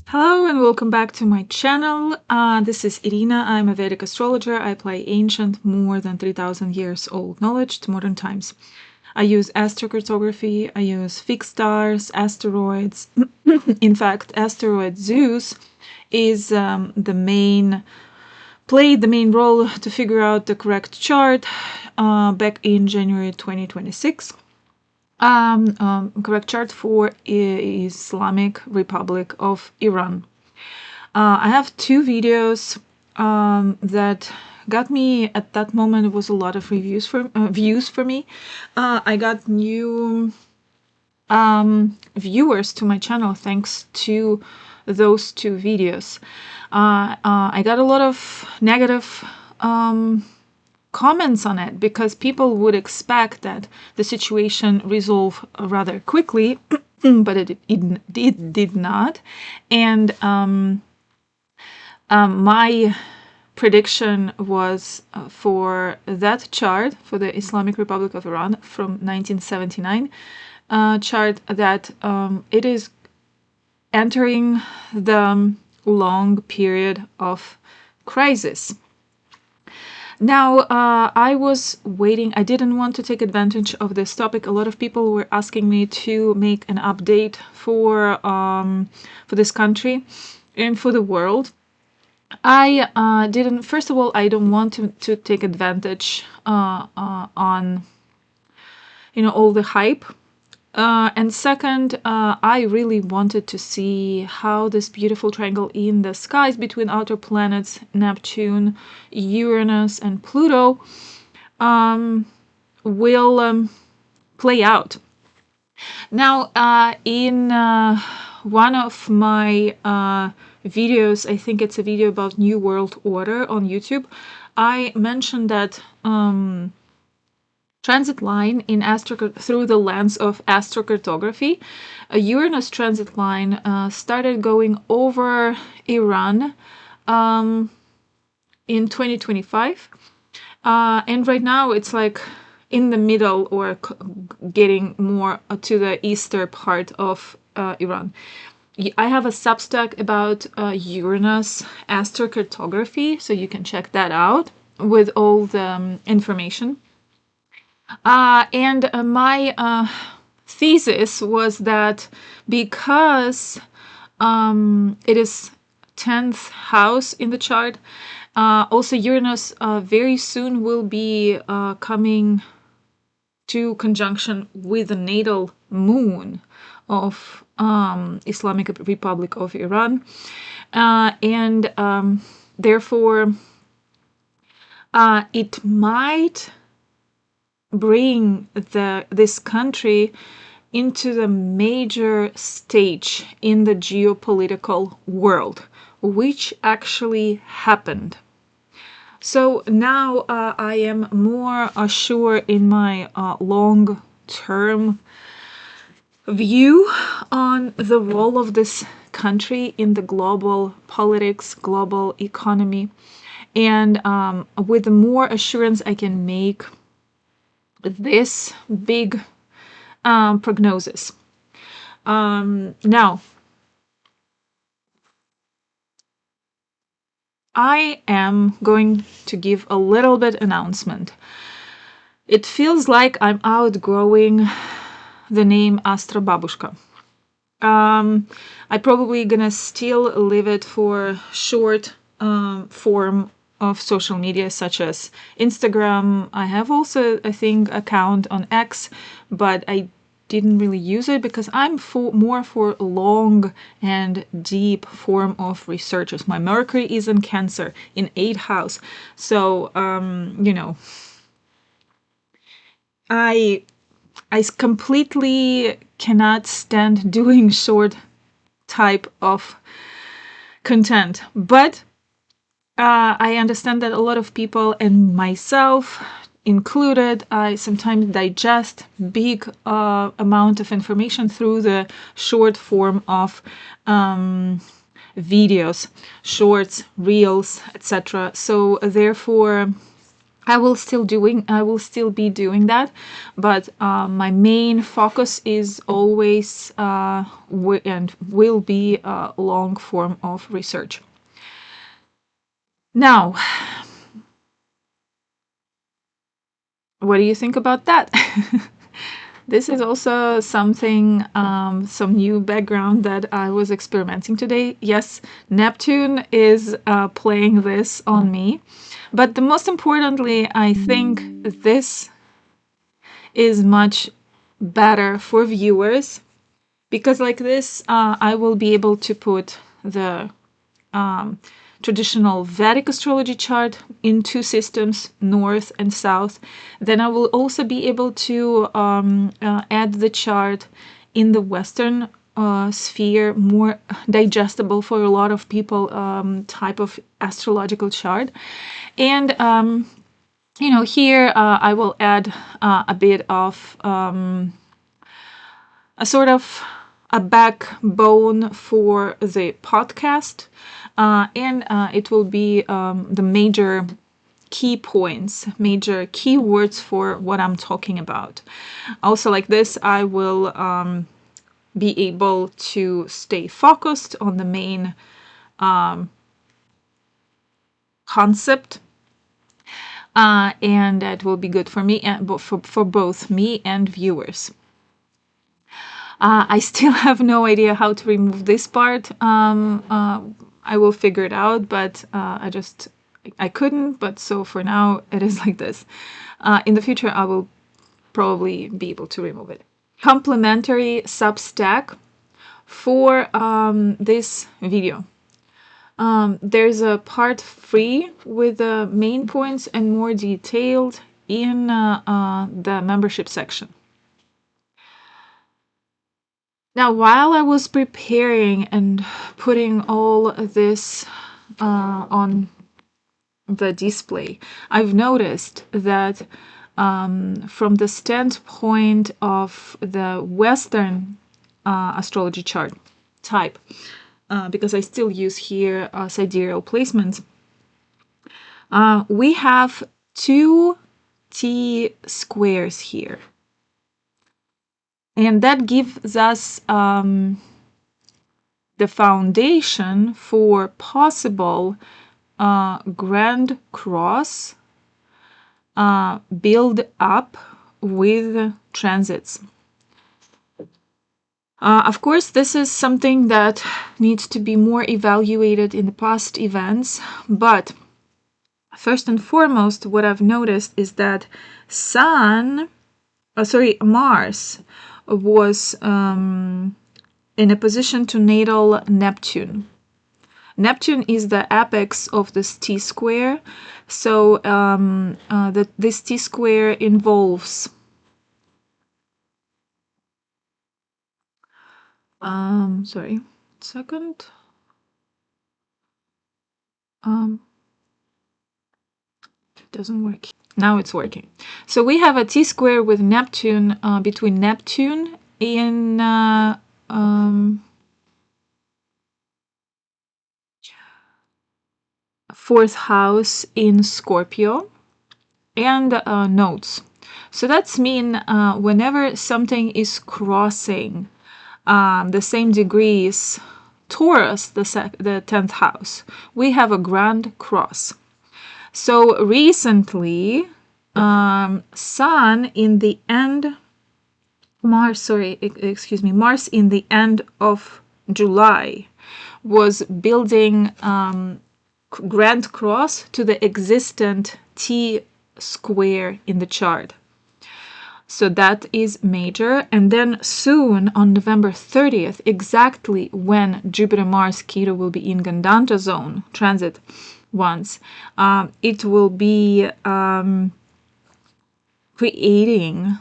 Hello and welcome back to my channel. This is Irina. I'm a Vedic astrologer. I apply ancient, more than 3,000 years old knowledge to modern times. I use astrocartography, I use fixed stars, asteroids. In fact, asteroid Zeus is played the main role to figure out the correct chart back in January 2026. Correct chart for Islamic Republic of Iran. I have two videos that got me at that moment. It was a lot of views for me. I got new viewers to my channel thanks to those two videos. I got a lot of negative comments on it because people would expect that the situation resolve rather quickly, but it did not. And my prediction was for that chart, for the Islamic Republic of Iran from 1979 chart, that it is entering the long period of crisis. Now, I was waiting. I didn't want to take advantage of this topic. A lot of people were asking me to make an update for this country and for the world. I didn't. First of all, I don't want to take advantage on all the hype. And second, I really wanted to see how this beautiful triangle in the skies between outer planets, Neptune, Uranus, and Pluto, will play out. Now, in one of my videos, I think it's a video about New World Order on YouTube, I mentioned that transit line in through the lens of astrocartography, a Uranus transit line started going over Iran in 2025, and right now it's like in the middle or getting more to the eastern part of Iran. I have a Substack about Uranus astrocartography, so you can check that out with all the information. And my thesis was that because it is 10th house in the chart, also Uranus very soon will be coming to conjunction with the natal moon of Islamic Republic of Iran, and therefore it might bring this country into the major stage in the geopolitical world, which actually happened. So now I am more sure in my long-term view on the role of this country in the global politics, global economy, and with more assurance I can make this big prognosis. Now, I am going to give a little bit announcement. It feels like I'm outgrowing the name Astrobabushka. I probably gonna still leave it for short form of social media such as Instagram. I have also, I think, account on X, but I didn't really use it because I'm more for long and deep form of researches. My Mercury is in Cancer in 8th house, so I completely cannot stand doing short type of content, but I understand that a lot of people, and myself included, I sometimes digest big amount of information through the short form of videos, shorts, reels, etc. So therefore I will still be doing that, but my main focus is always and will be a long form of research. Now, what do you think about that? This is also something, some new background that I was experimenting today. Yes, Neptune is playing this on me. But the most importantly, I think this is much better for viewers, because like this, I will be able to put the traditional Vedic astrology chart in two systems, north and south. Then I will also be able to add the chart in the Western sphere, more digestible for a lot of people, type of astrological chart. And you know, here I will add a bit of a sort of a backbone for the podcast, and it will be the major key points, major keywords for what I'm talking about. Also, like this, I will be able to stay focused on the main concept, and that will be good for me and for both me and viewers. I still have no idea how to remove this part. I will figure it out, but I couldn't. But so for now, it is like this. In the future, I will probably be able to remove it. Complementary Substack for this video. There's a part 3 with the main points and more detailed in the membership section. Now, while I was preparing and putting all this on the display, I've noticed that from the standpoint of the Western astrology chart type, because I still use here sidereal placements, we have 2 T-squares here. And that gives us the foundation for possible grand cross build up with transits. Of course, this is something that needs to be more evaluated in the past events, but first and foremost, what I've noticed is that Mars was in a position to natal Neptune. Neptune is the apex of this T-square, so this T-square involves sorry, second. It doesn't work. Now it's working. So we have a T-square with Neptune, between Neptune in fourth house in Scorpio and nodes. So that's mean whenever something is crossing the same degrees Taurus, the 10th house, we have a grand cross. So recently, Sun in the end, Mars in the end of July was building grand cross to the existent T-square in the chart. So that is major. And then soon, on November 30th, exactly when Jupiter-Mars Ketu will be in Gandanta zone transit once, it will be creating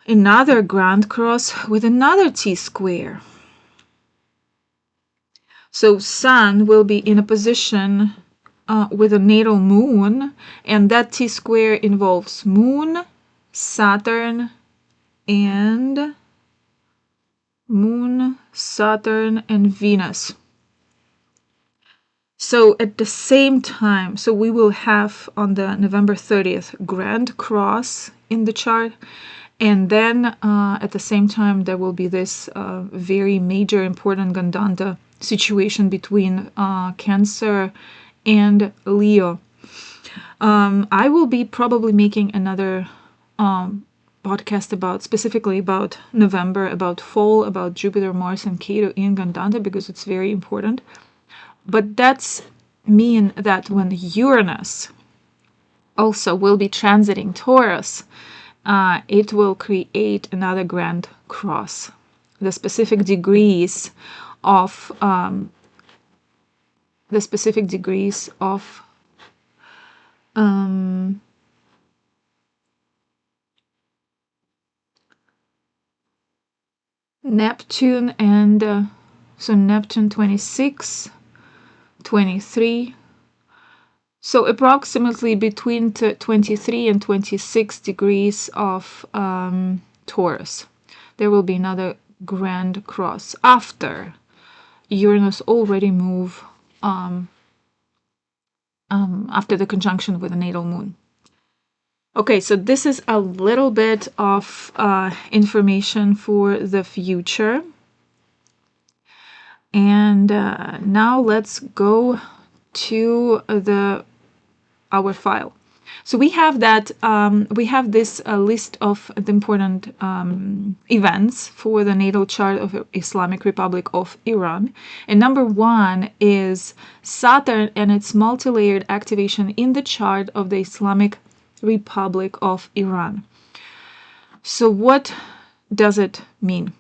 another grand cross with another T-square. So Sun will be in a position with a natal moon, and that T-square involves Moon, Saturn, and Venus. So at the same time, so we will have on the November 30th Grand Cross in the chart. And then at the same time, there will be this very major, important Gandanta situation between Cancer and Leo. I will be probably making another podcast specifically about November, about fall, about Jupiter, Mars, and Ketu in Gandanta, because it's very important. But that's mean that when Uranus also will be transiting Taurus, it will create another grand cross. The specific degrees of Neptune and so Neptune 26, 23. So approximately between 23 and 26 degrees of Taurus. There will be another grand cross after Uranus already move after the conjunction with the natal moon. Okay, so this is a little bit of information for the future. And now let's go to our file. So we have that we have this list of the important events for the natal chart of Islamic Republic of Iran. And number 1 is Saturn and its multi-layered activation in the chart of the Islamic Republic of Iran. So what does it mean?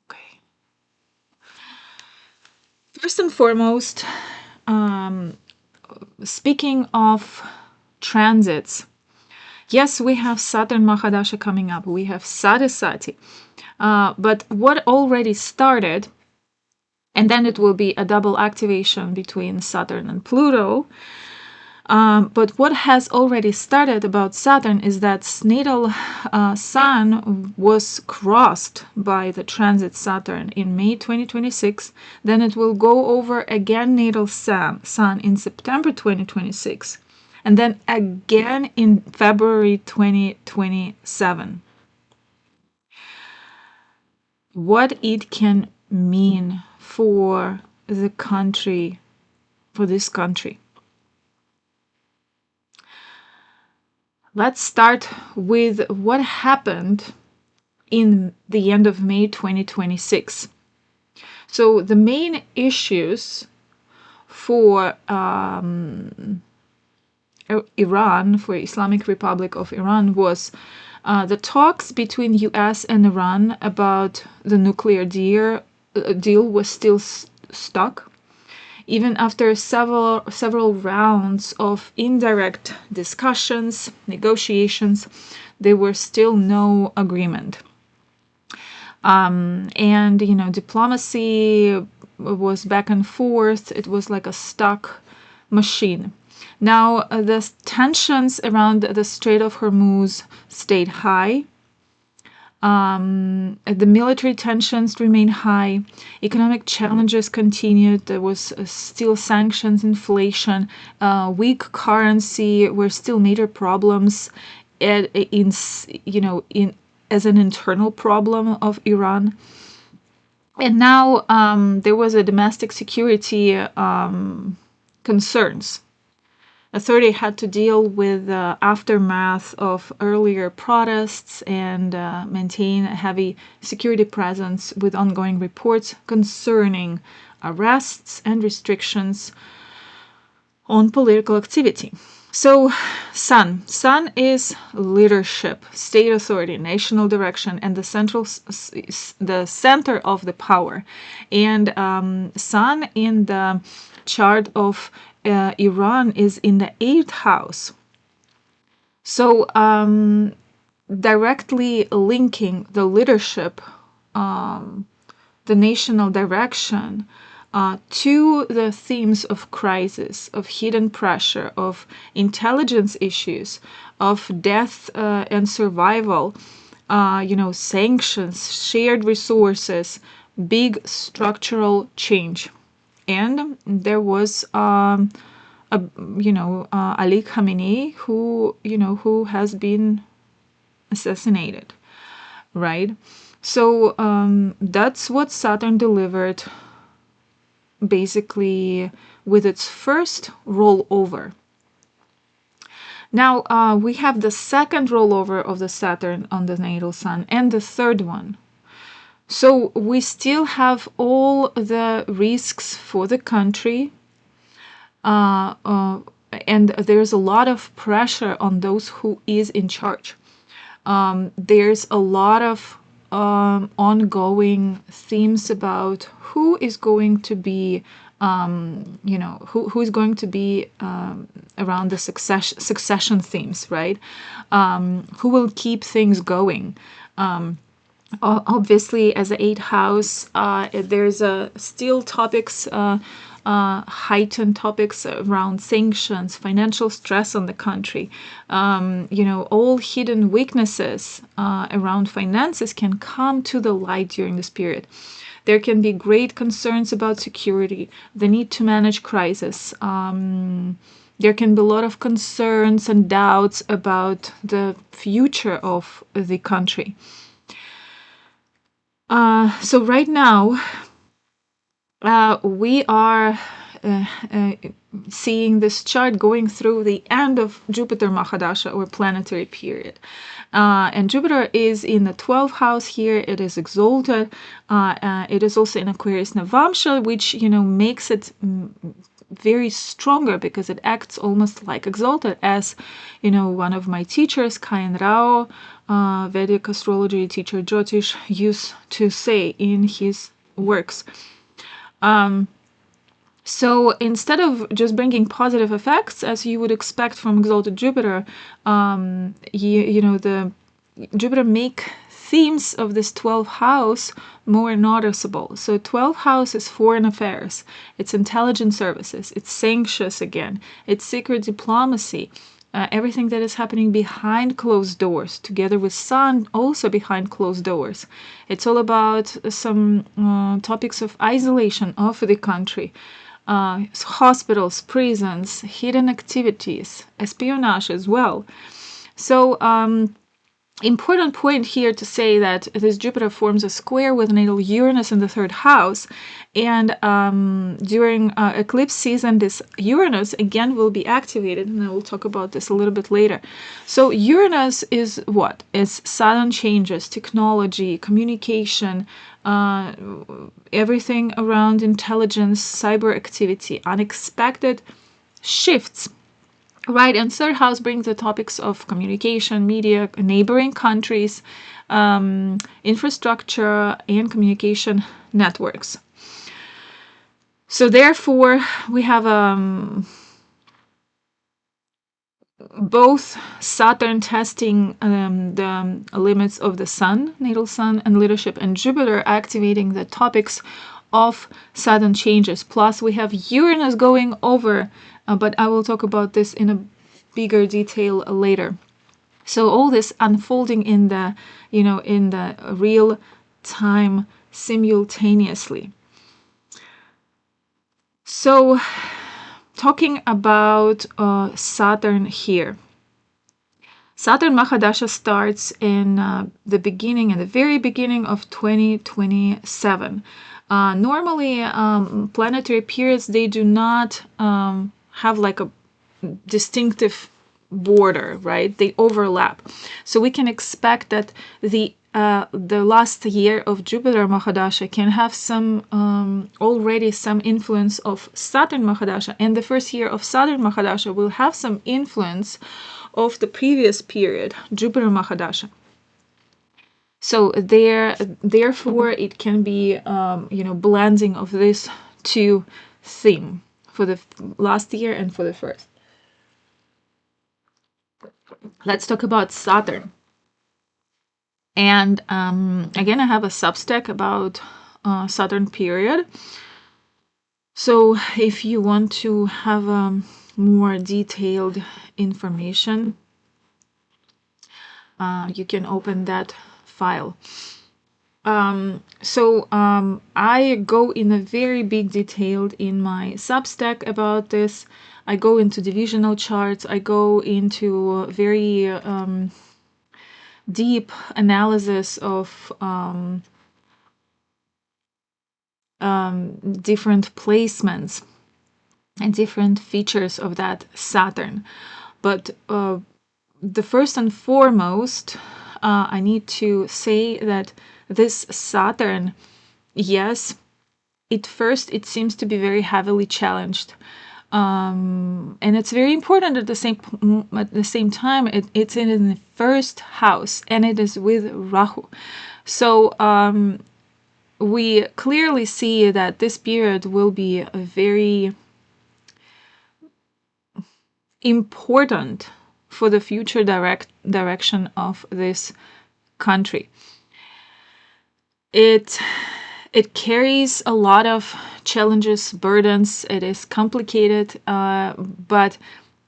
Okay. First and foremost, speaking of transits, yes, we have Saturn Mahadasha coming up. We have Sade Sati. But what already started, and then it will be a double activation between Saturn and Pluto. But what has already started about Saturn is that natal Sun was crossed by the transit Saturn in May 2026. Then it will go over again natal Sun in September 2026. And then again in February 2027. What it can mean for the country, for this country. Let's start with what happened in the end of May 2026. So the main issues for Iran, for Islamic Republic of Iran, was the talks between U.S. and Iran about the nuclear deal was still stuck. Even after several rounds of indirect discussions, negotiations, there were still no agreement. And, diplomacy was back and forth. It was like a stuck machine. Now, the tensions around the Strait of Hormuz stayed high. The military tensions remain high. Economic challenges continued. There was still sanctions, inflation, weak currency were still major problems as an internal problem of Iran. And now there was a domestic security concerns. Authority had to deal with the aftermath of earlier protests and maintain a heavy security presence with ongoing reports concerning arrests and restrictions on political activity. So, Sun is leadership, state authority, national direction, and the center of the power. And Sun in the chart of Iran is in the 8th house. So directly linking the leadership, the national direction, to the themes of crisis, of hidden pressure, of intelligence issues, of death and survival, sanctions, shared resources, big structural change. And there was Ali Khamenei, who has been assassinated, right? So that's what Saturn delivered, basically, with its first rollover. Now we have the second rollover of the Saturn on the natal sun, and the third one. So we still have all the risks for the country, and there's a lot of pressure on those who is in charge. There's a lot of ongoing themes about who is going to be, who is going to be around the succession themes, right? Who will keep things going? Obviously, as the eighth house, there's still topics, heightened topics around sanctions, financial stress on the country. All hidden weaknesses around finances can come to the light during this period. There can be great concerns about security, the need to manage crisis. There can be a lot of concerns and doubts about the future of the country. So right now, we are seeing this chart going through the end of Jupiter Mahadasha, or planetary period. And Jupiter is in the 12th house here. It is exalted. It is also in Aquarius Navamsha, which, makes it very stronger because it acts almost like exalted, as, one of my teachers, Kayan Rao, Vedic astrology teacher Jyotish, used to say in his works. So instead of just bringing positive effects, as you would expect from exalted Jupiter, the Jupiter make themes of this 12th house more noticeable. So 12th house is foreign affairs, it's intelligence services, it's sanctions again, it's secret diplomacy, everything that is happening behind closed doors, together with Sun also behind closed doors. It's all about some topics of isolation of the country, hospitals, prisons, hidden activities, espionage as well. So important point here to say that this Jupiter forms a square with natal Uranus in the 3rd house, and during eclipse season, this Uranus again will be activated, and I will talk about this a little bit later. So Uranus is what? It's sudden changes, technology, communication, everything around intelligence, cyber activity, unexpected shifts. Right, and 3rd house brings the topics of communication, media, neighboring countries, infrastructure, and communication networks. So therefore, we have both Saturn testing the limits of the Sun, natal Sun, and leadership, and Jupiter activating the topics of sudden changes. Plus, we have Uranus going over, but I will talk about this in a bigger detail later. So all this unfolding in the, in the real time simultaneously. So talking about Saturn here. Saturn Mahadasha starts in the very beginning of 2027. Normally, planetary periods, they do not have like a distinctive border, right? They overlap. So we can expect that the last year of Jupiter Mahadasha can have some already some influence of Saturn Mahadasha, and the first year of Saturn Mahadasha will have some influence of the previous period, Jupiter Mahadasha. So therefore, it can be blending of this two theme for the last year and for the first. Let's talk about Saturn. And, again, I have a Substack about Saturn period. So if you want to have more detailed information, you can open that file. I go in a very big detail in my Substack about this. I go into divisional charts. I go into very deep analysis of different placements and different features of that Saturn. But the first and foremost, I need to say that this Saturn, yes, at first it seems to be very heavily challenged, and it's very important at the same time. It's in the first house, and it is with Rahu. So we clearly see that this period will be a very important for the future direction of this country. It carries a lot of challenges, burdens. It is complicated, but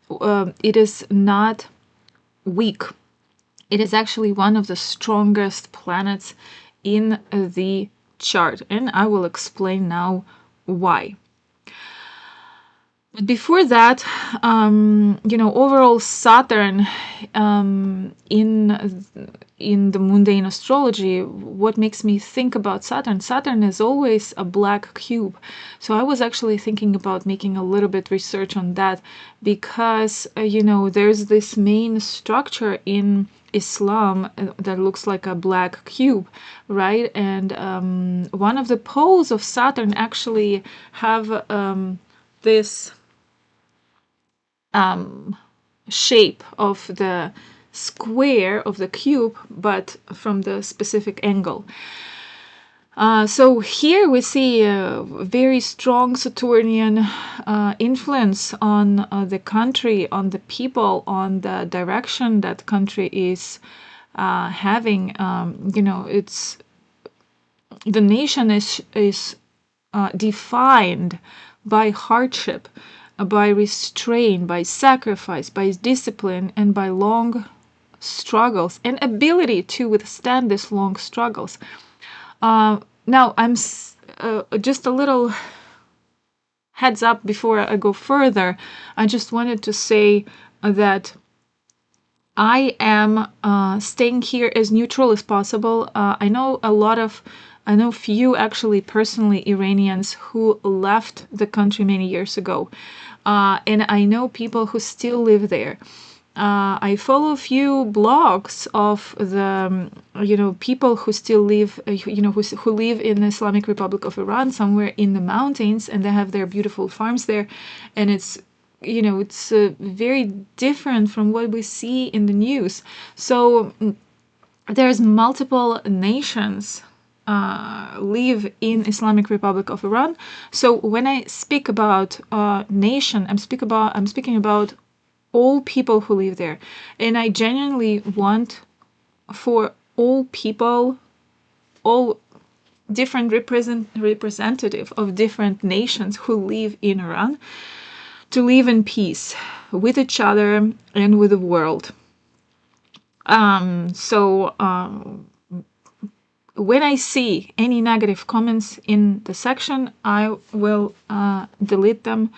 it is not weak. It is actually one of the strongest planets in the chart, and I will explain now why. But before that, overall Saturn in the mundane astrology, what makes me think about Saturn? Saturn is always a black cube. So I was actually thinking about making a little bit research on that because, there's this main structure in Islam that looks like a black cube, right? And one of the poles of Saturn actually have this shape of the square of the cube, but from the specific angle. So here we see a very strong Saturnian influence on the country, on the people, on the direction that country is having. It's the nation is defined by hardship, by restraint, by sacrifice, by discipline, and by long struggles and ability to withstand these long struggles. Now, I'm just a little heads up before I go further. I just wanted to say that I am staying here as neutral as possible. I know few actually personally Iranians who left the country many years ago. And I know people who still live there. I follow a few blogs of the, people who still live, who live in the Islamic Republic of Iran, somewhere in the mountains, and they have their beautiful farms there. And it's very different from what we see in the news. So there's multiple nations live in Islamic Republic of Iran. So when I speak about nation, I'm speaking about all people who live there, and I genuinely want for all people, all different representative of different nations who live in Iran, to live in peace with each other and with the world. When I see any negative comments in the section, I will delete them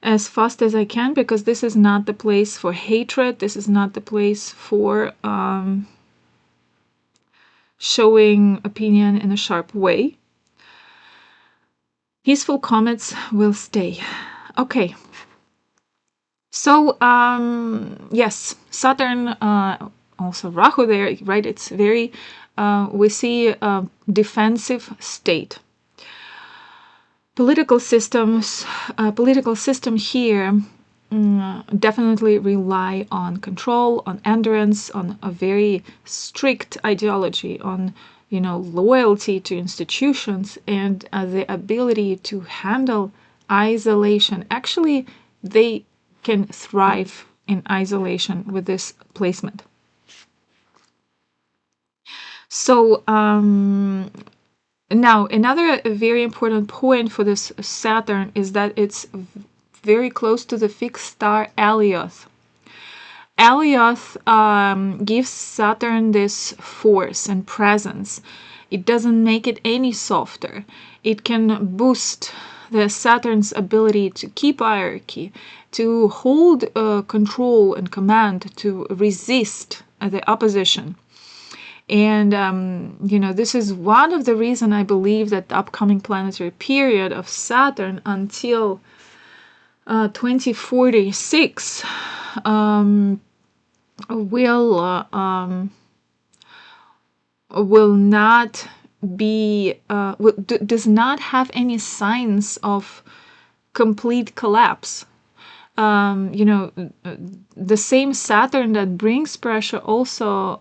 as fast as I can, because this is not the place for hatred. This is not the place for showing opinion in a sharp way. Peaceful comments will stay. Okay. So, yes, Saturn, also Rahu there, right? It's very, we see a defensive state. Political system here definitely rely on control, on endurance, on a very strict ideology, on loyalty to institutions, and the ability to handle isolation. Actually, they can thrive in isolation with this placement. So Now, another very important point for this Saturn is that it's very close to the fixed star Alioth. Alioth gives Saturn this force and presence. It doesn't make it any softer. It can boost the Saturn's ability to keep hierarchy, to hold control and command, to resist the opposition. And, this is one of the reasons I believe that the upcoming planetary period of Saturn until 2046 will not be does not have any signs of complete collapse. The same Saturn that brings pressure also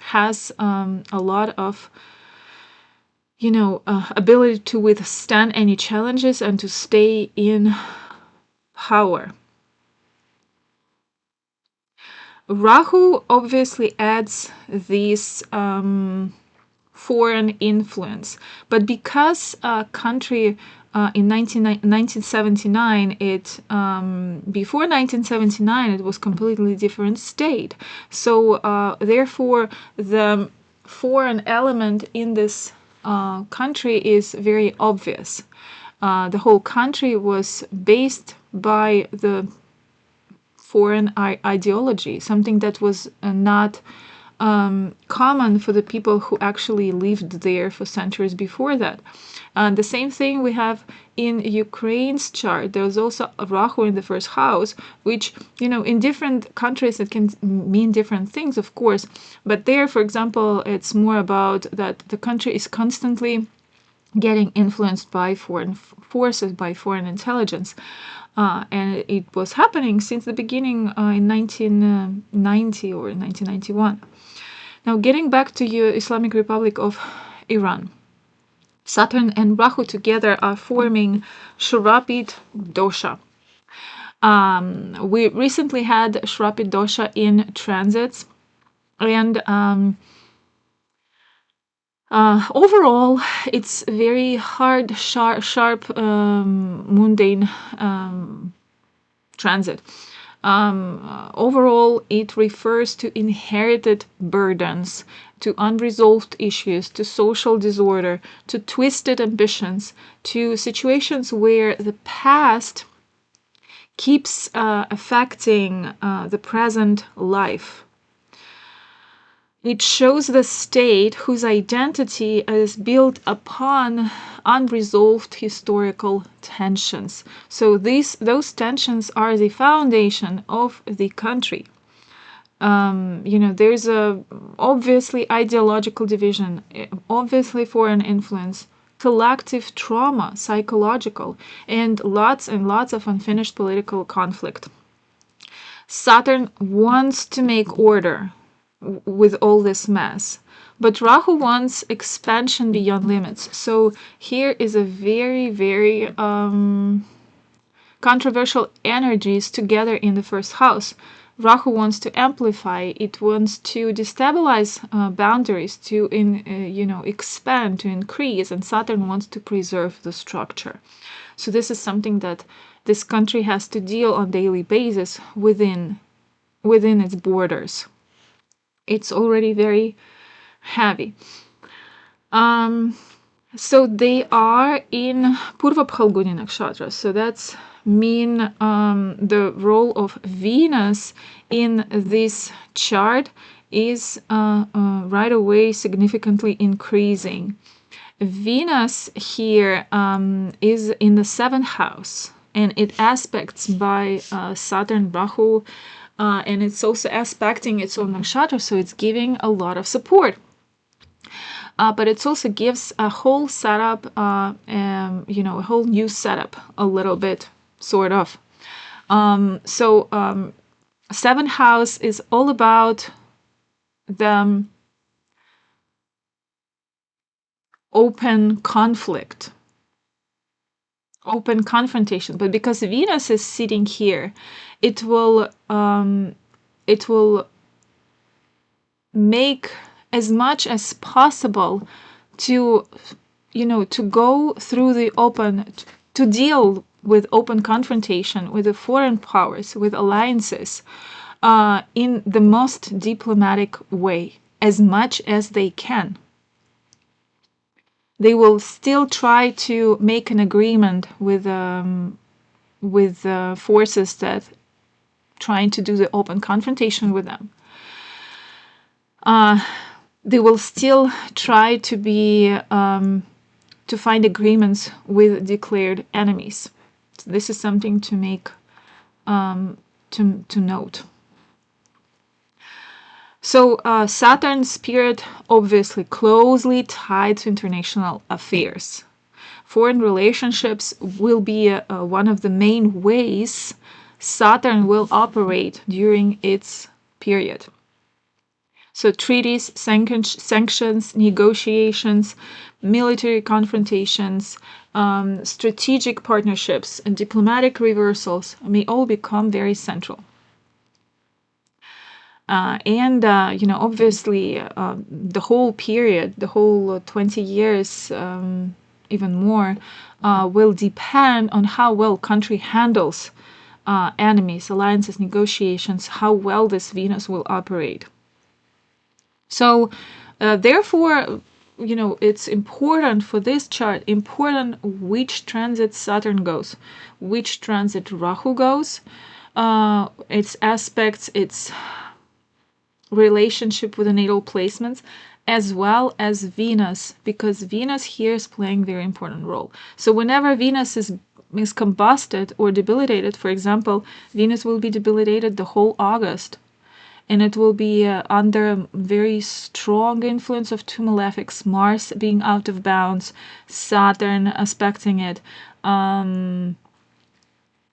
has a lot of ability to withstand any challenges and to stay in power. Rahu obviously adds this foreign influence, but because a country in 1979, before 1979 it was completely different state. So therefore the foreign element in this country is very obvious. The whole country was based by the foreign ideology, something that was not common for the people who actually lived there for centuries before that. The same thing we have in Ukraine's chart. There's also a Rahu in the first house, which, in different countries it can mean different things, of course. But there, for example, it's more about that the country is constantly getting influenced by foreign forces, by foreign intelligence. And it was happening since the beginning in 1990 or 1991. Now, getting back to the Islamic Republic of Iran. Saturn and Rahu together are forming Shurapit dosha. We recently had Shurapit dosha in transits, and overall, it's very hard, sharp, mundane transit. Overall, it refers to inherited burdens, to unresolved issues, to social disorder, to twisted ambitions, to situations where the past keeps affecting the present life. It shows the state whose identity is built upon unresolved historical tensions. So those tensions are the foundation of the country. There's a obviously ideological division, obviously foreign influence, collective trauma, psychological, and lots of unfinished political conflict. Saturn wants to make order with all this mess, but Rahu wants expansion beyond limits. So here is a very, very controversial energies together in the first house. Rahu wants to amplify, it wants to destabilize boundaries, to expand, to increase, and Saturn wants to preserve the structure. So this is something that this country has to deal on a daily basis within its borders. It's already very heavy. So they are in Purva Phalguni Nakshatra. So that's mean the role of Venus in this chart is right away significantly increasing. Venus here is in the 7th house, and it aspects by Saturn, Rahu, and it's also aspecting its own nakshatra, so it's giving a lot of support. But it also gives a whole setup, a whole new setup, a little bit, sort of. 7th house is all about the open conflict, open confrontation. But because Venus is sitting here, it will make as much as possible to, to go through the open, to deal with open confrontation with the foreign powers, with alliances, in the most diplomatic way, as much as they can. They will still try to make an agreement with forces that trying to do the open confrontation with them. They will still try to be to find agreements with declared enemies. So this is something to make to note. So Saturn's period obviously closely tied to international affairs. Foreign relationships will be one of the main ways Saturn will operate during its period. So treaties, sanctions, negotiations, military confrontations, strategic partnerships, and diplomatic reversals may all become very central. Obviously, the whole period, the whole 20 years, even more, will depend on how well country handles enemies, alliances, negotiations, how well this Venus will operate. So, therefore, it's important for this chart, important which transit Saturn goes, which transit Rahu goes, its aspects, its relationship with the natal placements, as well as Venus, because Venus here is playing a very important role. So whenever Venus is combusted or debilitated, for example, Venus will be debilitated the whole August, and it will be under very strong influence of two malefics, Mars being out of bounds, Saturn aspecting it.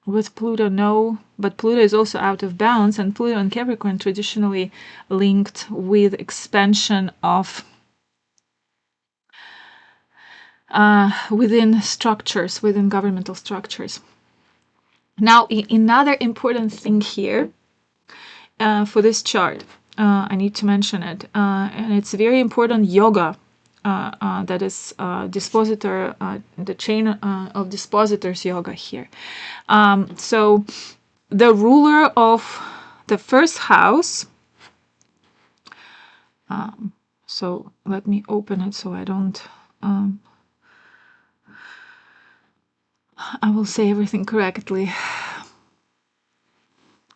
With Pluto, no, but Pluto is also out of bounds, and Pluto and Capricorn traditionally linked with expansion of within structures, within governmental structures. Now, another important thing here for this chart, I need to mention it, and it's very important yoga. That is dispositor, the chain of dispositors yoga here. So the ruler of the first house, so let me open it so I don't, I will say everything correctly.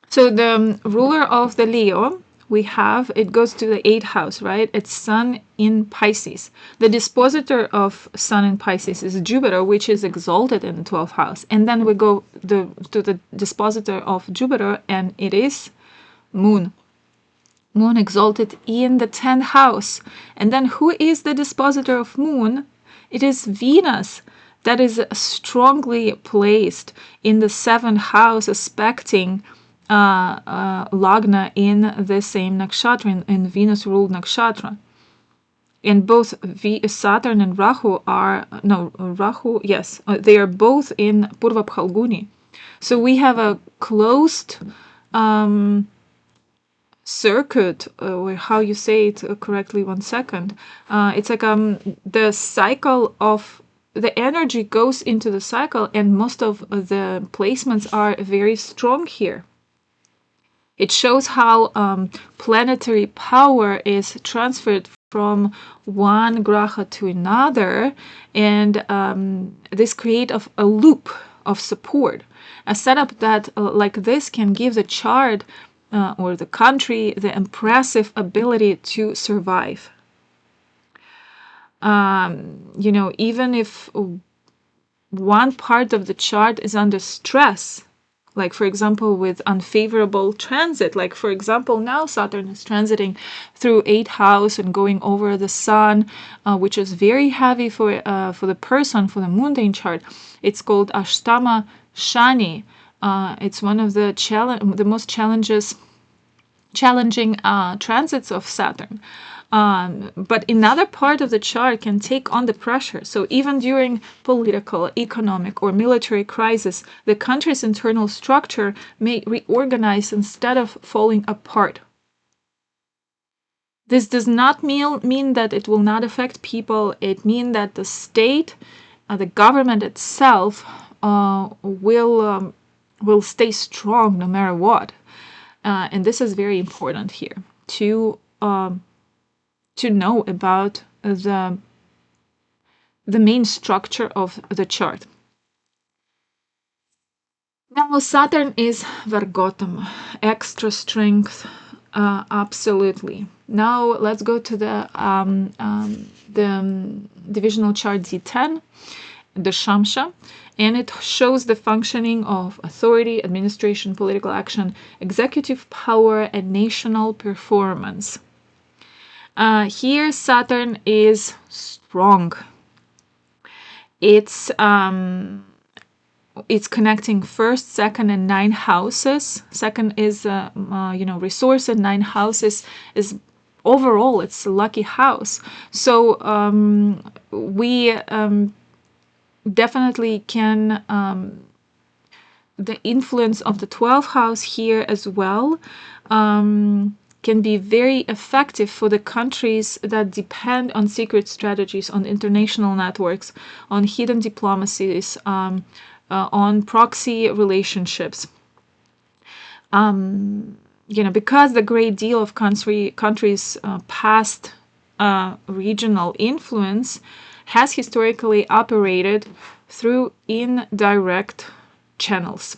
So the ruler of the Leo, we have, it goes to the 8th house, right? It's Sun in Pisces. The dispositor of Sun in Pisces is Jupiter, which is exalted in the 12th house. And then we go to the dispositor of Jupiter, and it is Moon. Moon exalted in the 10th house. And then who is the dispositor of Moon? It is Venus. That is strongly placed in the 7th house, aspecting Lagna in the same nakshatra, in Venus ruled nakshatra. And both Saturn and Rahu are, Rahu, yes, they are both in Purva Phalguni. So we have a closed circuit, or how you say it correctly, 1 second. It's like the cycle of the energy goes into the cycle, and most of the placements are very strong here. It shows how planetary power is transferred from one graha to another, and this creates a loop of support. A setup that like this can give the chart or the country the impressive ability to survive. Even if one part of the chart is under stress, like for example with unfavorable transit, like for example now Saturn is transiting through 8th house and going over the Sun, which is very heavy for the person, for the mundane chart. It's called Ashtama Shani. It's one of the most challenging transits of Saturn. But another part of the chart can take on the pressure. So even during political, economic, or military crisis, the country's internal structure may reorganize instead of falling apart. This does not mean that it will not affect people. It means that the state, the government itself, will stay strong no matter what. And this is very important here to know about the main structure of the chart. Now Saturn is Vargotam, extra strength, absolutely. Now let's go to the divisional chart D10, the Shamsha, and it shows the functioning of authority, administration, political action, executive power, and national performance. Here Saturn is strong. It's connecting first, second, and 9 houses. Second is resource, and 9 houses is overall it's a lucky house. So we definitely can the influence of the 12th house here as well can be very effective for the countries that depend on secret strategies, on international networks, on hidden diplomacies, on proxy relationships. Because the great deal of countries' past regional influence has historically operated through indirect channels.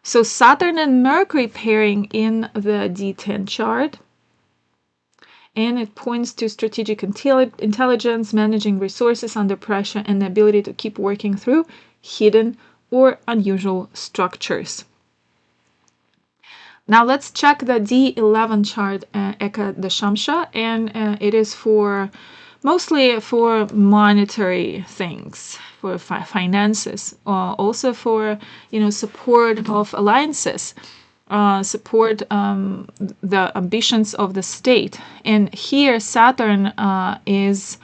So Saturn and Mercury pairing in the D10 chart, and it points to strategic intelligence, managing resources under pressure, and the ability to keep working through hidden or unusual structures. Now let's check the D11 chart, Eka Dashamsha, and it is mostly for monetary things, for finances, also for support of alliances, support the ambitions of the state. And here Saturn is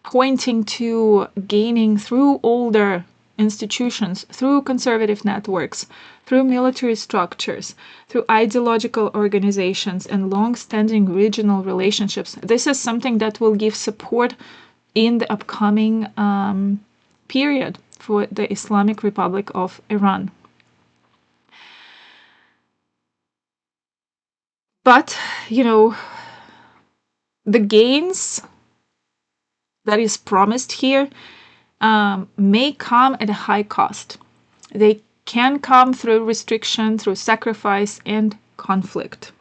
pointing to gaining through older institutions, through conservative networks, through military structures, through ideological organizations, and long-standing regional relationships. This is something that will give support in the upcoming period for the Islamic Republic of Iran. But, the gains that is promised here may come at a high cost. They can come through restriction, through sacrifice and conflict.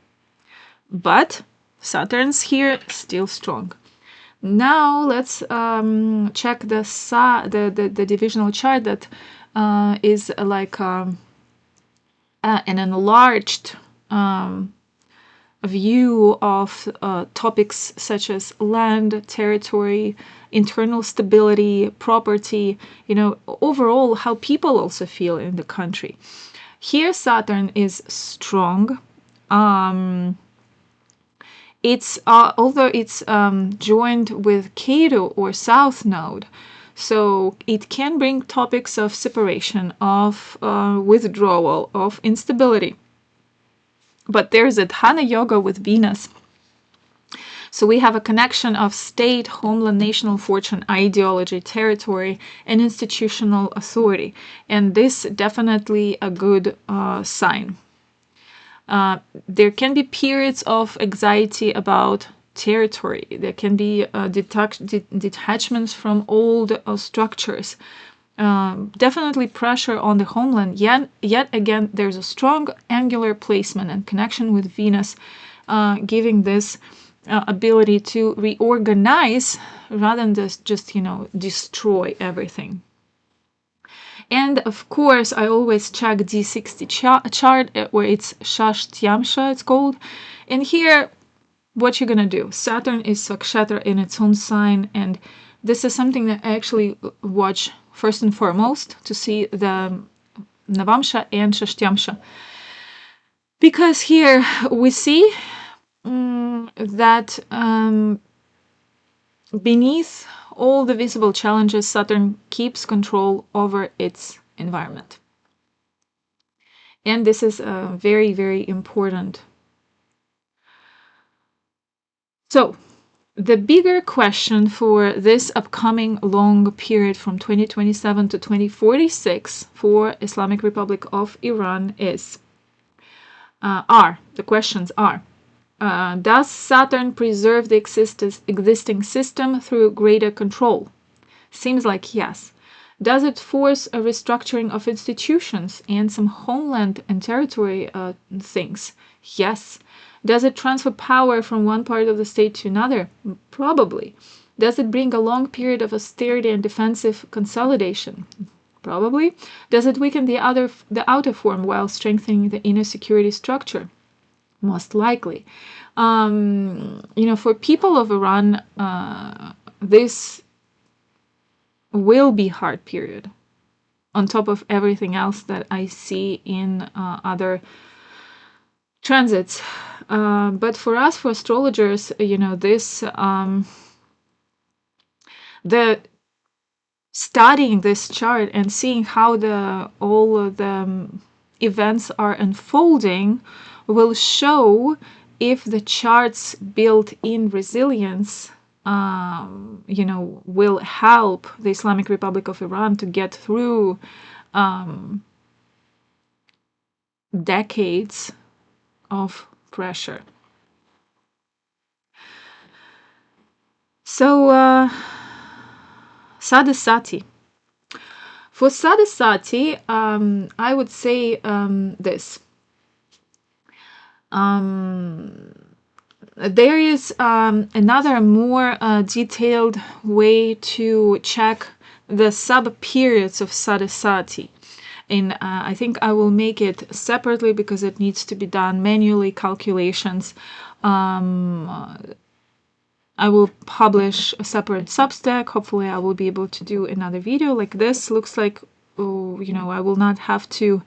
But Saturn's here still strong. Now let's check the divisional chart that is like an enlarged view of topics such as land, territory, internal stability, property, overall how people also feel in the country. Here Saturn is strong. It's although it's joined with Ketu or South Node, so it can bring topics of separation, of withdrawal, of instability. But there's a Dhyana Yoga with Venus. So we have a connection of state, homeland, national fortune, ideology, territory, and institutional authority. And this definitely a good sign. There can be periods of anxiety about territory. There can be detachments from old structures. Definitely pressure on the homeland. Yet again, there's a strong angular placement and connection with Venus, giving this ability to reorganize rather than just destroy everything. And of course, I always check D60 chart where it's Shashtyamsha, it's called. And here, what you're gonna do? Saturn is Sakshatra in its own sign, and this is something that I actually watch first and foremost to see the Navamsha and Shashtyamsha. Because here we see that beneath all the visible challenges, Saturn keeps control over its environment. And this is very, very important. So, the bigger question for this upcoming long period from 2027 to 2046 for Islamic Republic of Iran is, the questions are, does Saturn preserve the existing system through greater control? Seems like yes. Does it force a restructuring of institutions and some homeland and territory things? Yes. Does it transfer power from one part of the state to another? Probably. Does it bring a long period of austerity and defensive consolidation? Probably. Does it weaken the outer form while strengthening the inner security structure? Most likely. For people of Iran, this will be hard period on top of everything else that I see in other transits. But for us, for astrologers, this the studying this chart and seeing how all of the events are unfolding will show if the chart's built-in resilience will help the Islamic Republic of Iran to get through decades of pressure. So, Sade Sati. For Sade Sati, I would say this. There is another more detailed way to check the sub-periods of Sade Sati. And I think I will make it separately because it needs to be done manually, calculations. I will publish a separate Substack. Hopefully I will be able to do another video like this. Looks like, I will not have to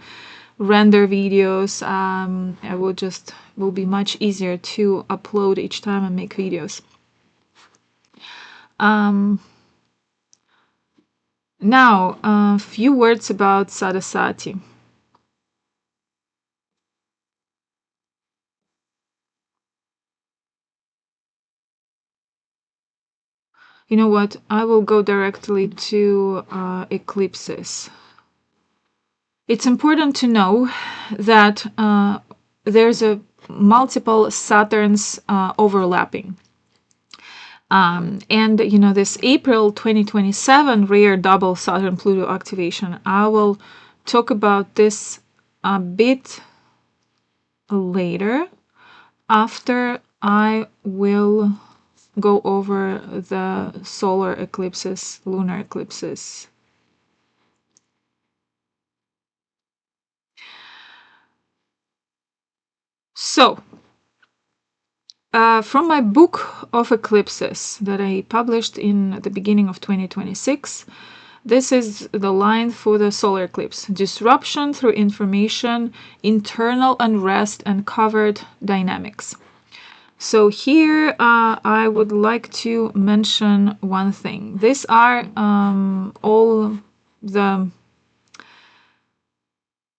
render videos. Will be much easier to upload each time and make videos. Now, a few words about Sade Sati. You know what? I will go directly to eclipses. It's important to know that there's a multiple Saturns overlapping. And this April 2027 rare double Saturn-Pluto activation, I will talk about this a bit later after I will go over the solar eclipses, lunar eclipses. So, from my book of eclipses that I published in the beginning of 2026, this is the line for the solar eclipse. Disruption through information, internal unrest, and covered dynamics. So here I would like to mention one thing. These are all the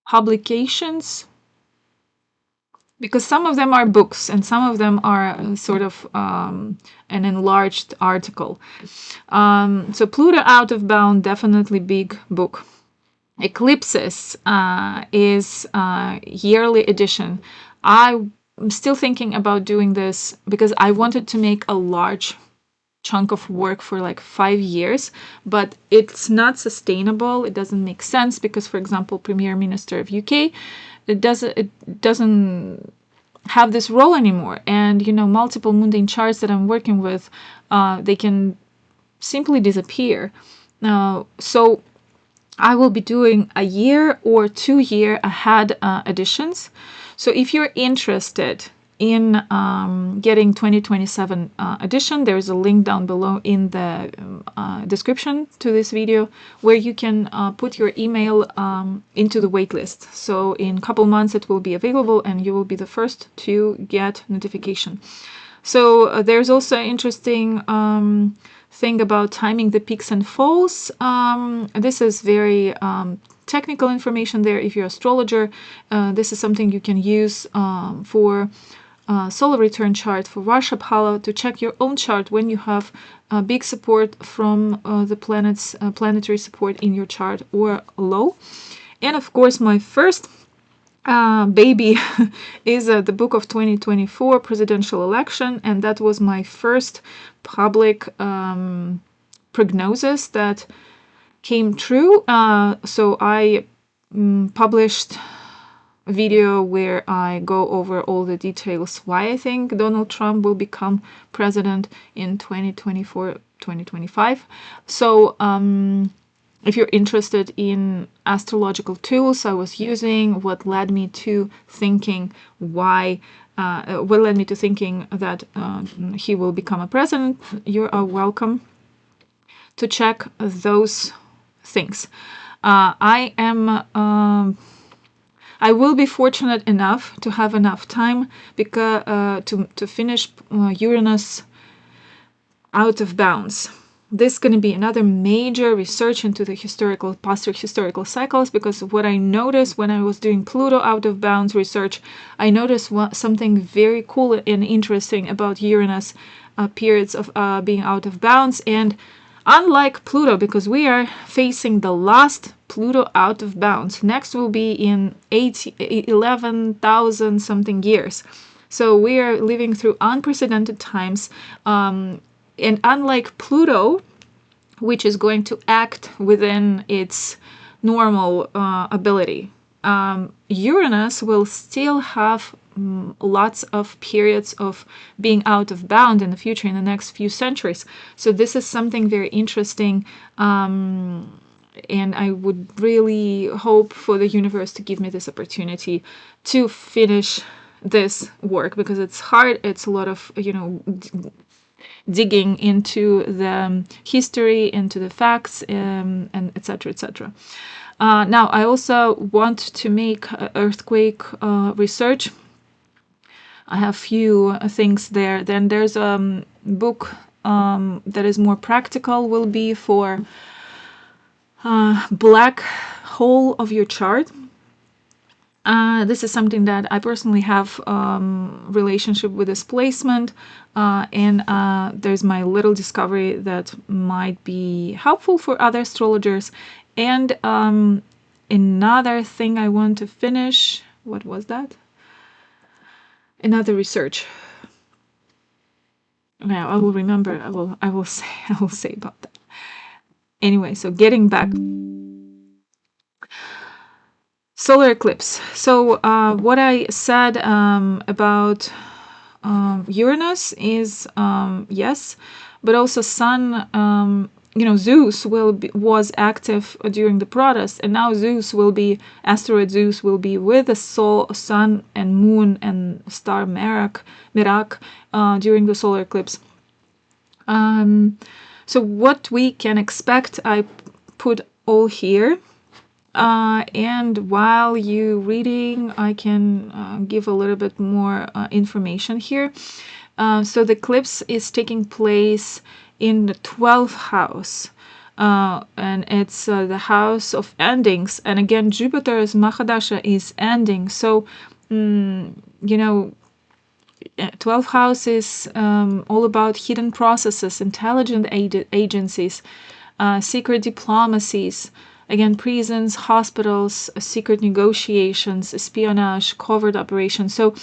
publications, because some of them are books and some of them are sort of an enlarged article. So Pluto Out of Bound, definitely big book. Eclipses is yearly edition. I'm still thinking about doing this because I wanted to make a large chunk of work for like 5 years, but it's not sustainable. It doesn't make sense because, for example, Premier Minister of UK, it doesn't have this role anymore. And multiple mundane charts that I'm working with, they can simply disappear. So I will be doing a year or 2 year ahead editions. So if you're interested in getting 2027 edition, there's a link down below in the description to this video where you can put your email into the waitlist. So in a couple months it will be available and you will be the first to get notification. So there's also an interesting thing about timing the peaks and falls. This is very technical information there. If you're an astrologer, this is something you can use for solar return chart, for Varshaphala, to check your own chart when you have big support from the planets, planetary support in your chart, or low. And of course, my first baby is the book of 2024 presidential election, and that was my first public prognosis that came true. So I published a video where I go over all the details why I think Donald Trump will become president in 2024-2025. So if you're interested in astrological tools I was using, what led me to thinking that he will become a president, you are welcome to check those things. I will be fortunate enough to have enough time because to finish Uranus out of bounds. This is going to be another major research into the past historical cycles, because what I noticed when I was doing Pluto out of bounds research, I noticed something very cool and interesting about Uranus periods of being out of bounds. And unlike Pluto, because we are facing the last Pluto out of bounds, next will be in 11,000 something years. So we are living through unprecedented times. And unlike Pluto, which is going to act within its normal ability, Uranus will still have lots of periods of being out of bound in the future, in the next few centuries. So this is something very interesting. And I would really hope for the universe to give me this opportunity to finish this work, because it's hard. It's a lot of, digging into the history, into the facts, and etc., etc. Now, I also want to make earthquake research. I have few things there. Then there's a book that is more practical, will be for black hole of your chart. This is something that I personally have relationship with this placement, and there's my little discovery that might be helpful for other astrologers. And another thing I want to finish. What was that? Another research. Now I will remember. I will say about that. Anyway, so getting back. Solar eclipse. So what I said about Uranus is yes, but also Sun. Zeus was active during the protest, and now asteroid Zeus will be with the Sun and Moon and star Merak during the solar eclipse. So what we can expect, I put all here. And while you reading, I can give a little bit more information here. So the eclipse is taking place in the 12th house, and it's the house of endings. And again, Jupiter's Mahadasha is ending. So, 12th house is all about hidden processes, intelligent agencies, secret diplomacies. Again, prisons, hospitals, secret negotiations, espionage, covert operations. So,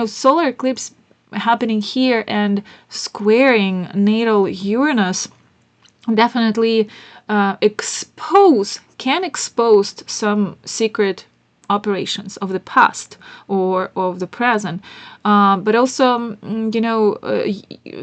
solar eclipse happening here and squaring natal Uranus definitely can expose some secret operations of the past or of the present. But also,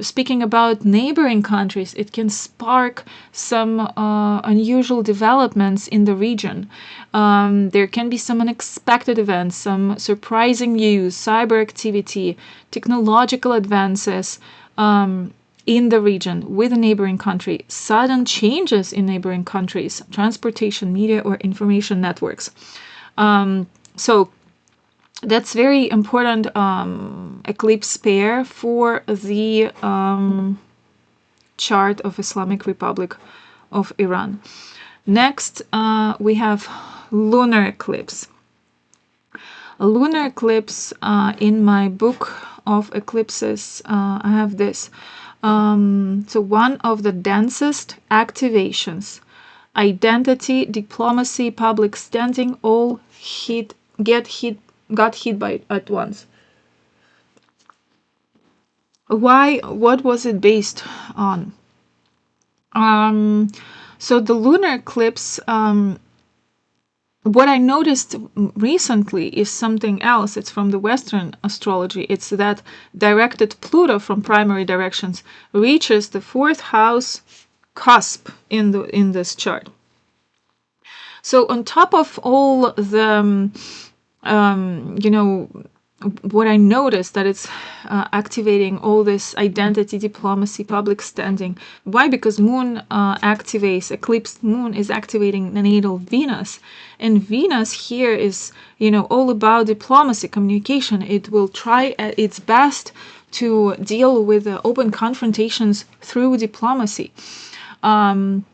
speaking about neighboring countries, it can spark some unusual developments in the region. There can be some unexpected events, some surprising news, cyber activity, technological advances in the region with a neighboring country, sudden changes in neighboring countries, transportation, media, or information networks. So that's very important eclipse pair for the chart of Islamic Republic of Iran. Next, we have lunar eclipse. A lunar eclipse, in my book of eclipses, I have this. So one of the densest activations, identity, diplomacy, public standing, all got hit by at once. Why? What was it based on? So the lunar eclipse, what I noticed recently is something else. It's from the Western astrology. It's that directed Pluto from primary directions reaches the 4th house cusp in this chart. So on top of all the what I noticed, that it's activating all this identity, diplomacy, public standing. Why? Because Moon activates, eclipsed Moon is activating the natal Venus. And Venus here is, all about diplomacy, communication. It will try at its best to deal with open confrontations through diplomacy. On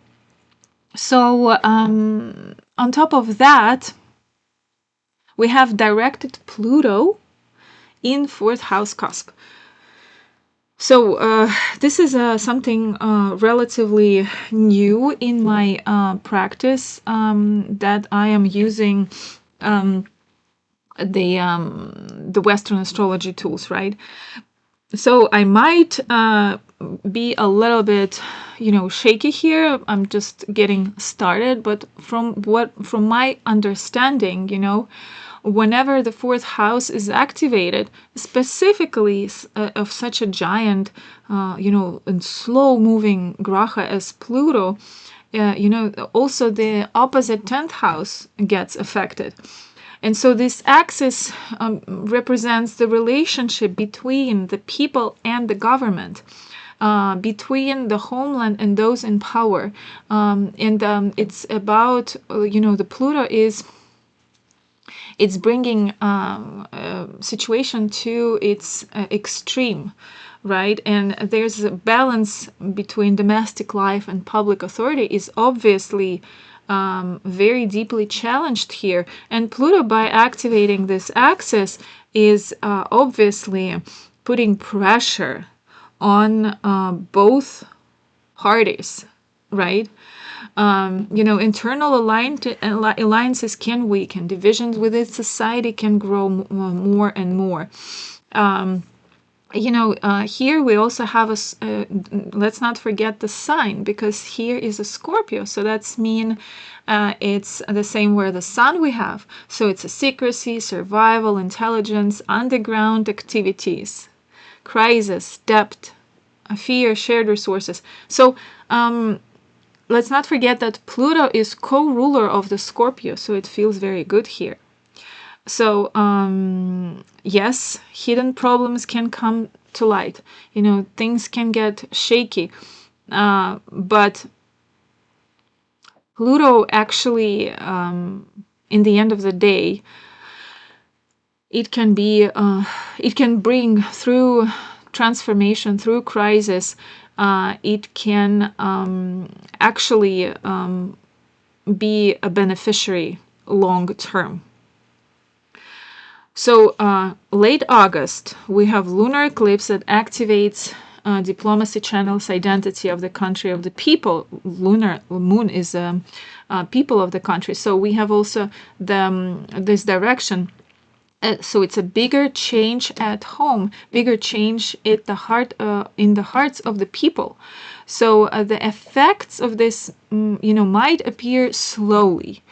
top of that, we have directed Pluto in 4th house cusp. So this is something relatively new in my practice, that I am using the Western astrology tools, right? So I might be a little bit, shaky here. I'm just getting started, but from my understanding, whenever the 4th house is activated, specifically of such a giant, and slow-moving graha as Pluto, also the opposite 10th house gets affected. And so this axis represents the relationship between the people and the government, between the homeland and those in power. It's about, the Pluto it's bringing a situation to its extreme, right? And there's a balance between domestic life and public authority is obviously very deeply challenged here. And Pluto, by activating this axis, is obviously putting pressure on both parties, right? Internal alliances can weaken. Divisions within society can grow more and more. Here we also have let's not forget the sign, because here is a Scorpio. So that's mean it's the same where the sun we have. So it's a secrecy, survival, intelligence, underground activities, crisis, debt, fear, shared resources. So let's not forget that Pluto is co-ruler of the Scorpio, so it feels very good here. So, yes, hidden problems can come to light. Things can get shaky. But Pluto actually, in the end of the day, it can bring through transformation, through crisis. It can actually be a beneficiary long term. So late August, we have lunar eclipse that activates diplomacy channels, identity of the country, of the people. Lunar moon is people of the country. So we have also this direction. So it's a bigger change at home, bigger change at the heart, in the hearts of the people. So the effects of this, might appear slowly.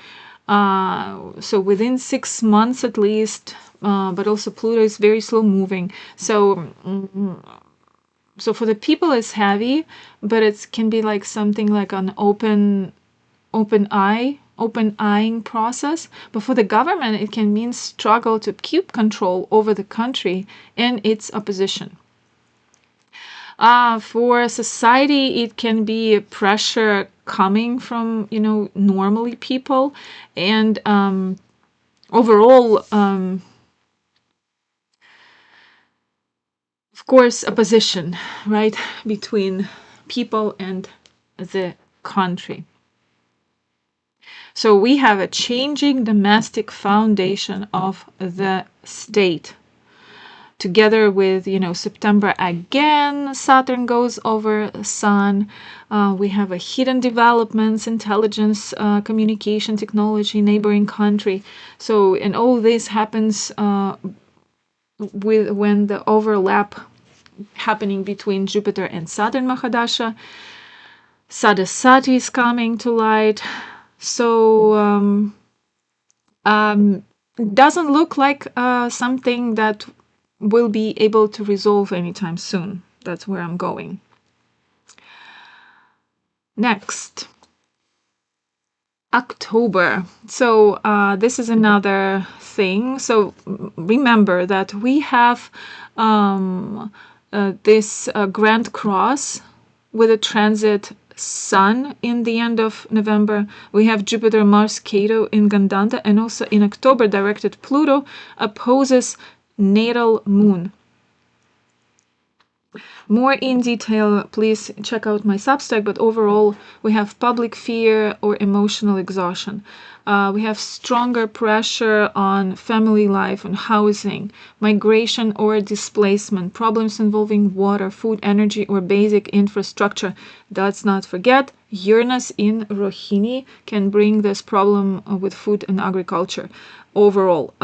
So within 6 months at least, but also Pluto is very slow moving. So for the people it's heavy, but it can be like something like an open-eyeing process. But for the government, it can mean struggle to keep control over the country and its opposition. For society, it can be pressure coming from, normally people, and overall, of course, opposition, right, between people and the country. So we have a changing domestic foundation of the state. Together with, September again, Saturn goes over Sun. We have a hidden developments, intelligence, communication technology, neighboring country. So, and all this happens when the overlap happening between Jupiter and Saturn Mahadasha. Sade Sati is coming to light. So doesn't look like something that will be able to resolve anytime soon. That's where I'm going. Next, October. So this is another thing. So remember that we have this Grand Cross with a transit Sun in the end of November. We have Jupiter, Mars, Cato in Gandanta, and also in October directed Pluto opposes natal Moon. More in detail, please check out my Substack, but overall we have public fear or emotional exhaustion. We have stronger pressure on family life, on housing, migration or displacement, problems involving water, food, energy, or basic infrastructure. Let's not forget, Uranus in Rohini can bring this problem with food and agriculture overall.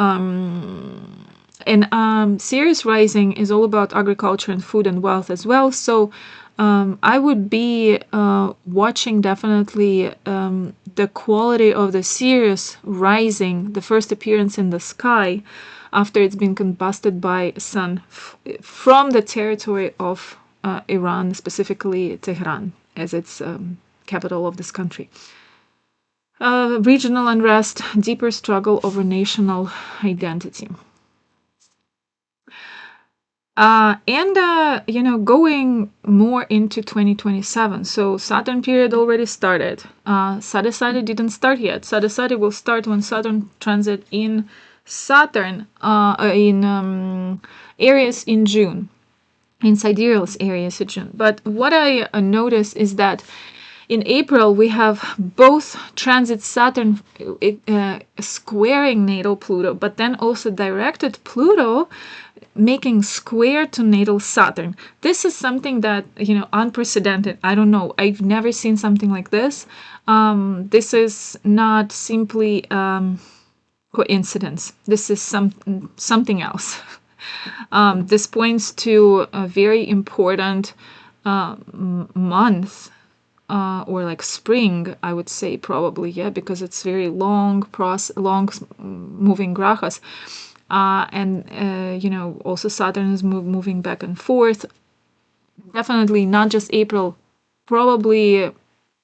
And Sirius rising is all about agriculture and food and wealth as well. So I would be watching definitely the quality of the Sirius rising, the first appearance in the sky after it's been combusted by Sun from the territory of Iran, specifically Tehran, as its capital of this country. Regional unrest, deeper struggle over national identity. Going more into 2027. So Saturn period already started. Sade Sati didn't start yet. Sade Sati will start when Saturn transit in Saturn in Aries in June, in sidereal Aries in June. But what I notice is that in April, we have both transit Saturn squaring natal Pluto, but then also directed Pluto making square to natal Saturn. This is something that, unprecedented. I don't know. I've never seen something like this. This is not simply coincidence. This is something else. This points to a very important month. Or like spring, I would say probably, because it's very long moving grahas. Also Saturn is moving back and forth. Definitely not just April, probably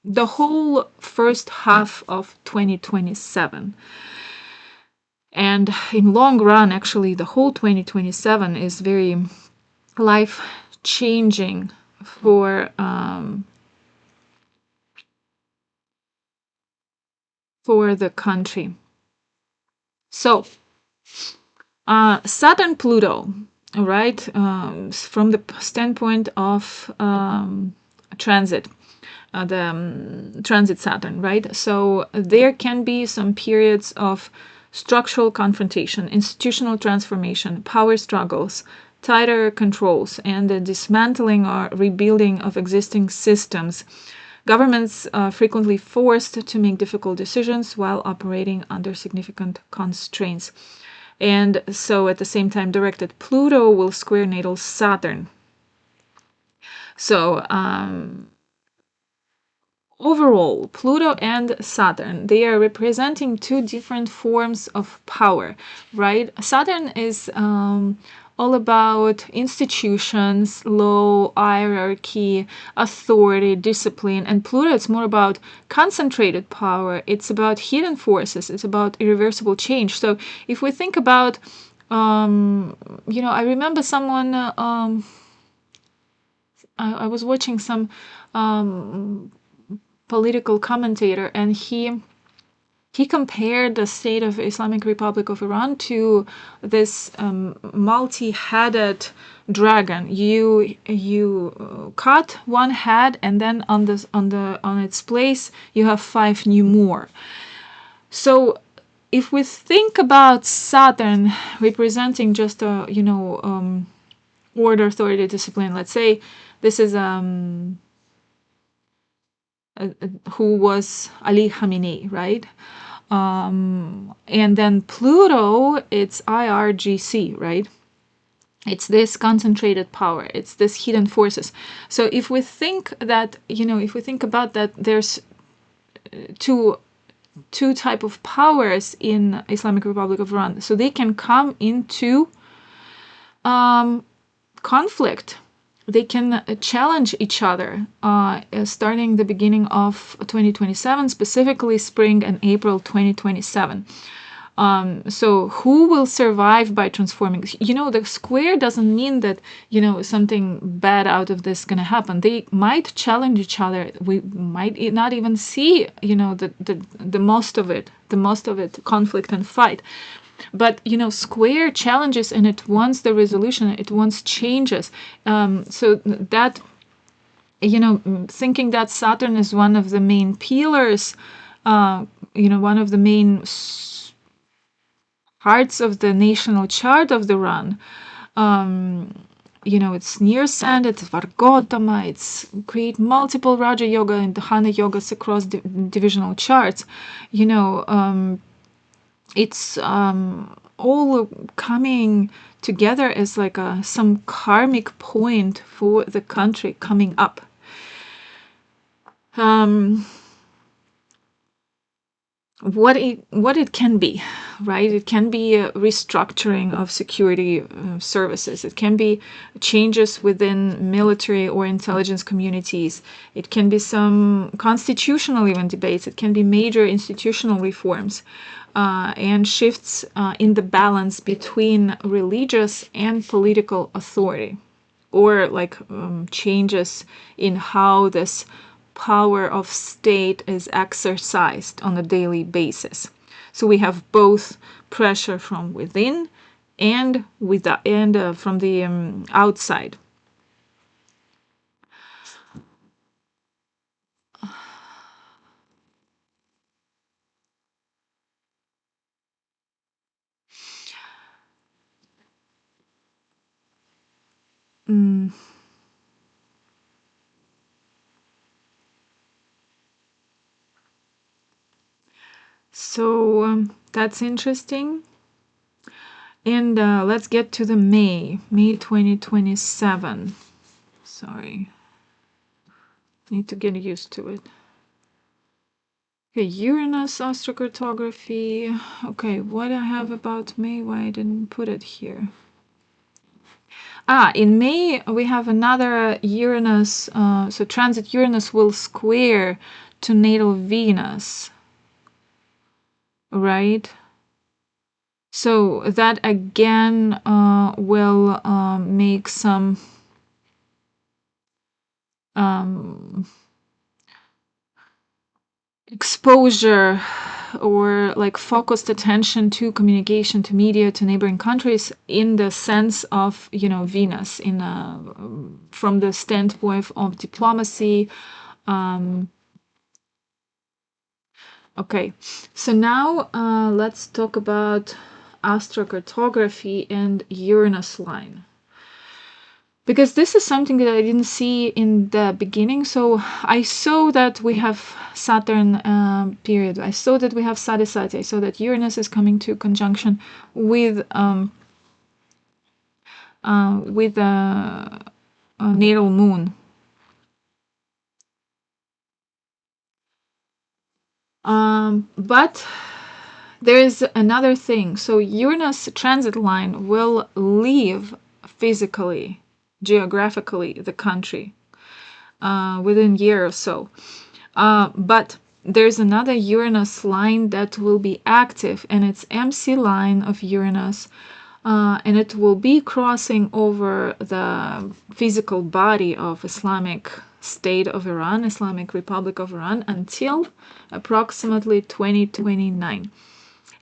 the whole first half of 2027. And in long run, actually, the whole 2027 is very life-changing for the country. So, Saturn Pluto, right? From the standpoint of transit, the transit Saturn, right? So there can be some periods of structural confrontation, institutional transformation, power struggles, tighter controls, and the dismantling or rebuilding of existing systems. Governments are frequently forced to make difficult decisions while operating under significant constraints. And so at the same time, directed Pluto will square natal Saturn. So overall, Pluto and Saturn, they are representing two different forms of power, right? Saturn is all about institutions, law, hierarchy, authority, discipline, and Pluto is more about concentrated power. It's about hidden forces. It's about irreversible change. So if we think about, I remember someone, I was watching some political commentator, and he compared the state of Islamic Republic of Iran to this multi-headed dragon. You cut one head, and then on its place you have 5 new more. So if we think about Saturn representing just a, order, authority, discipline, let's say this is who was Ali Khamenei, right? And then Pluto, it's IRGC, right? It's this concentrated power. It's this hidden forces. So if we think that, if we think about that, there's two type of powers in Islamic Republic of Iran. So they can come into conflict. They can challenge each other starting the beginning of 2027, specifically spring and April 2027. So who will survive by transforming? The square doesn't mean that, something bad out of this is going to happen. They might challenge each other. We might not even see, the most of it, conflict and fight. But, square challenges and it wants the resolution, it wants changes. So that, thinking that Saturn is one of the main pillars, one of the main parts of the national chart of the Iran. It's near sand, it's Vargotama, it's create multiple Raja Yoga and Dhyana Yogas across divisional charts. It's all coming together as like some karmic point for the country coming up. What it can be, right? It can be a restructuring of security services. It can be changes within military or intelligence communities. It can be some constitutional even debates. It can be major institutional reforms and shifts in the balance between religious and political authority, or like changes in how this power of state is exercised on a daily basis. So we have both pressure from within and from the outside. So that's interesting. And let's get to the May 2027. Sorry. Need to get used to it. Okay, Uranus ASTROCARTOGRAPhy. Okay, what I have about May, why I didn't put it here. In May, we have another Uranus. So transit Uranus will square to natal Venus. Right? So that again will make some exposure or like focused attention to communication, to media, to neighboring countries in the sense of, Venus in from the standpoint of diplomacy. Okay, so now let's talk about astrocartography and Uranus line. Because this is something that I didn't see in the beginning. So I saw that we have Saturn period. I saw that we have Sade Sati. I saw that Uranus is coming to conjunction with a natal moon. But there is another thing. So Uranus transit line will leave physically, geographically, the country within a year or so. But there's another Uranus line that will be active, and it's MC line of Uranus, and it will be crossing over the physical body of Islamic State of Iran, Islamic Republic of Iran, until approximately 2029.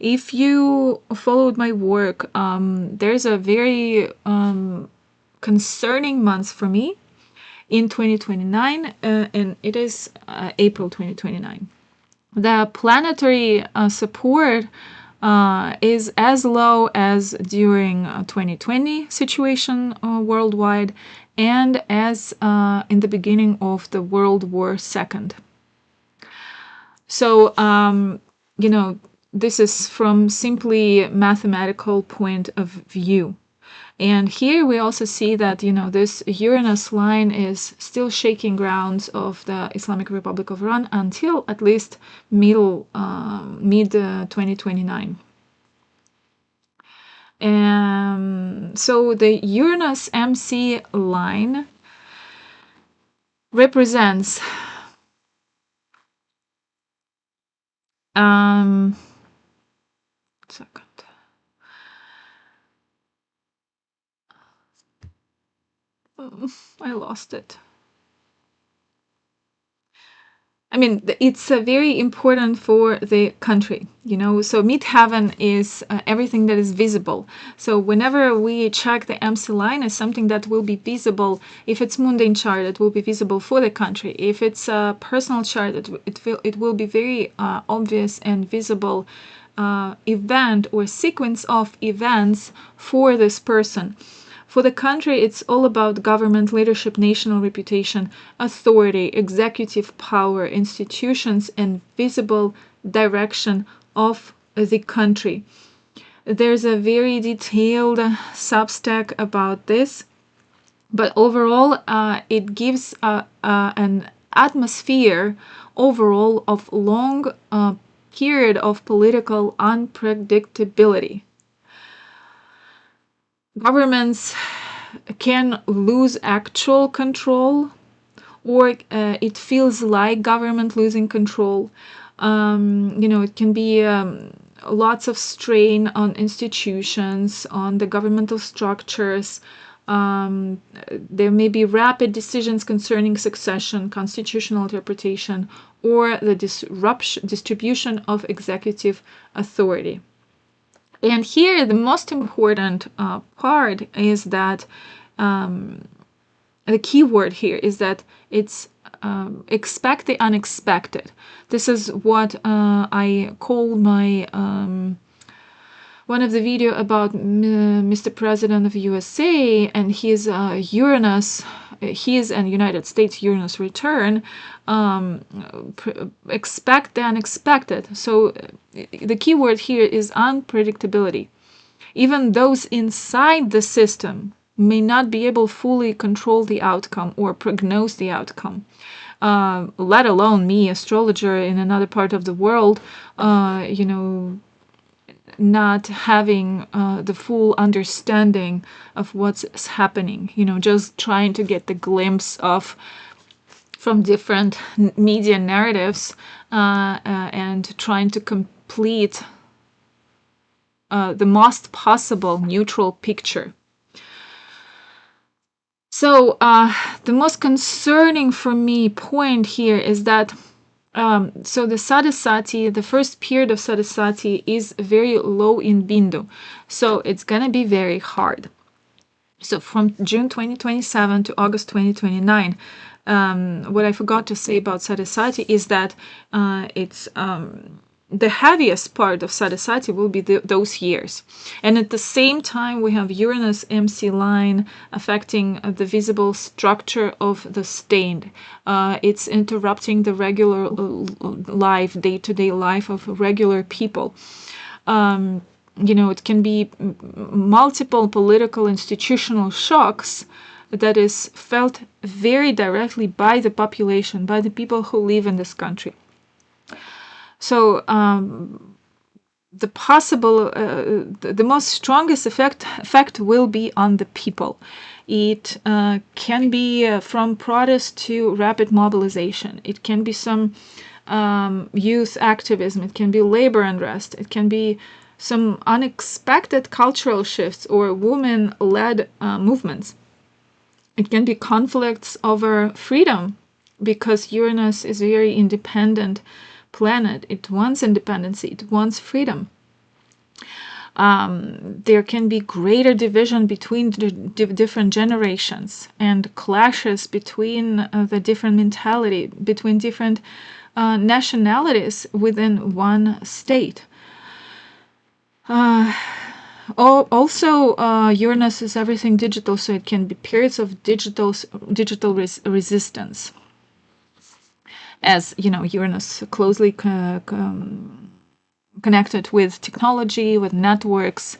If you followed my work, there's a very concerning month for me in 2029, and it is April 2029. the planetary support is as low as during 2020 situation worldwide, and as in the beginning of the World War II. So, this is from simply mathematical point of view. And here we also see that, this Uranus line is still shaking grounds of the Islamic Republic of Iran until at least mid 2029. So the Uranus MC line represents second. I lost it. I mean, it's very important for the country, So midheaven is everything that is visible. So whenever we check the MC line, is something that will be visible. If it's mundane chart, it will be visible for the country. If it's a personal chart, it will be very obvious and visible event or sequence of events for this person. For the country, it's all about government, leadership, national reputation, authority, executive power, institutions, and visible direction of the country. There's a very detailed Substack about this, but overall, it gives an atmosphere overall of long period of political unpredictability. Governments can lose actual control, or it feels like government losing control. It can be lots of strain on institutions, on the governmental structures. There may be rapid decisions concerning succession, constitutional interpretation, or the distribution of executive authority. And here, the most important part is that the key word here is that it's expect the unexpected. This is what I call my one of the video about Mr. President of USA and his Uranus, his and United States Uranus return. Expect the unexpected. So the key word here is unpredictability. Even those inside the system may not be able to fully control the outcome or prognose the outcome. Let alone me, astrologer in another part of the world, not having the full understanding of what's happening, just trying to get the glimpse of from different media narratives and trying to complete the most possible neutral picture. So the most concerning for me point here is that so the Sade Sati, the first period of Sade Sati is very low in Bindu. So it's going to be very hard. So from June 2027 to August 2029, what I forgot to say about Sade Sati is that it's the heaviest part of Sade Sati will be those years. And at the same time, we have Uranus MC line affecting the visible structure of the state. It's interrupting the regular life, day-to-day life of regular people. It can be multiple political institutional shocks that is felt very directly by the population, by the people who live in this country. So the possible, the most strongest effect will be on the people. It can be from protest to rapid mobilization. It can be some youth activism. It can be labor unrest. It can be some unexpected cultural shifts or women-led movements. It can be conflicts over freedom, because Uranus is a very independent planet. It wants independence. It wants freedom. There can be greater division between the different generations and clashes between the different mentality, between different nationalities within one state. Also, Uranus is everything digital, so it can be periods of digital resistance. As you know, Uranus closely connected with technology, with networks.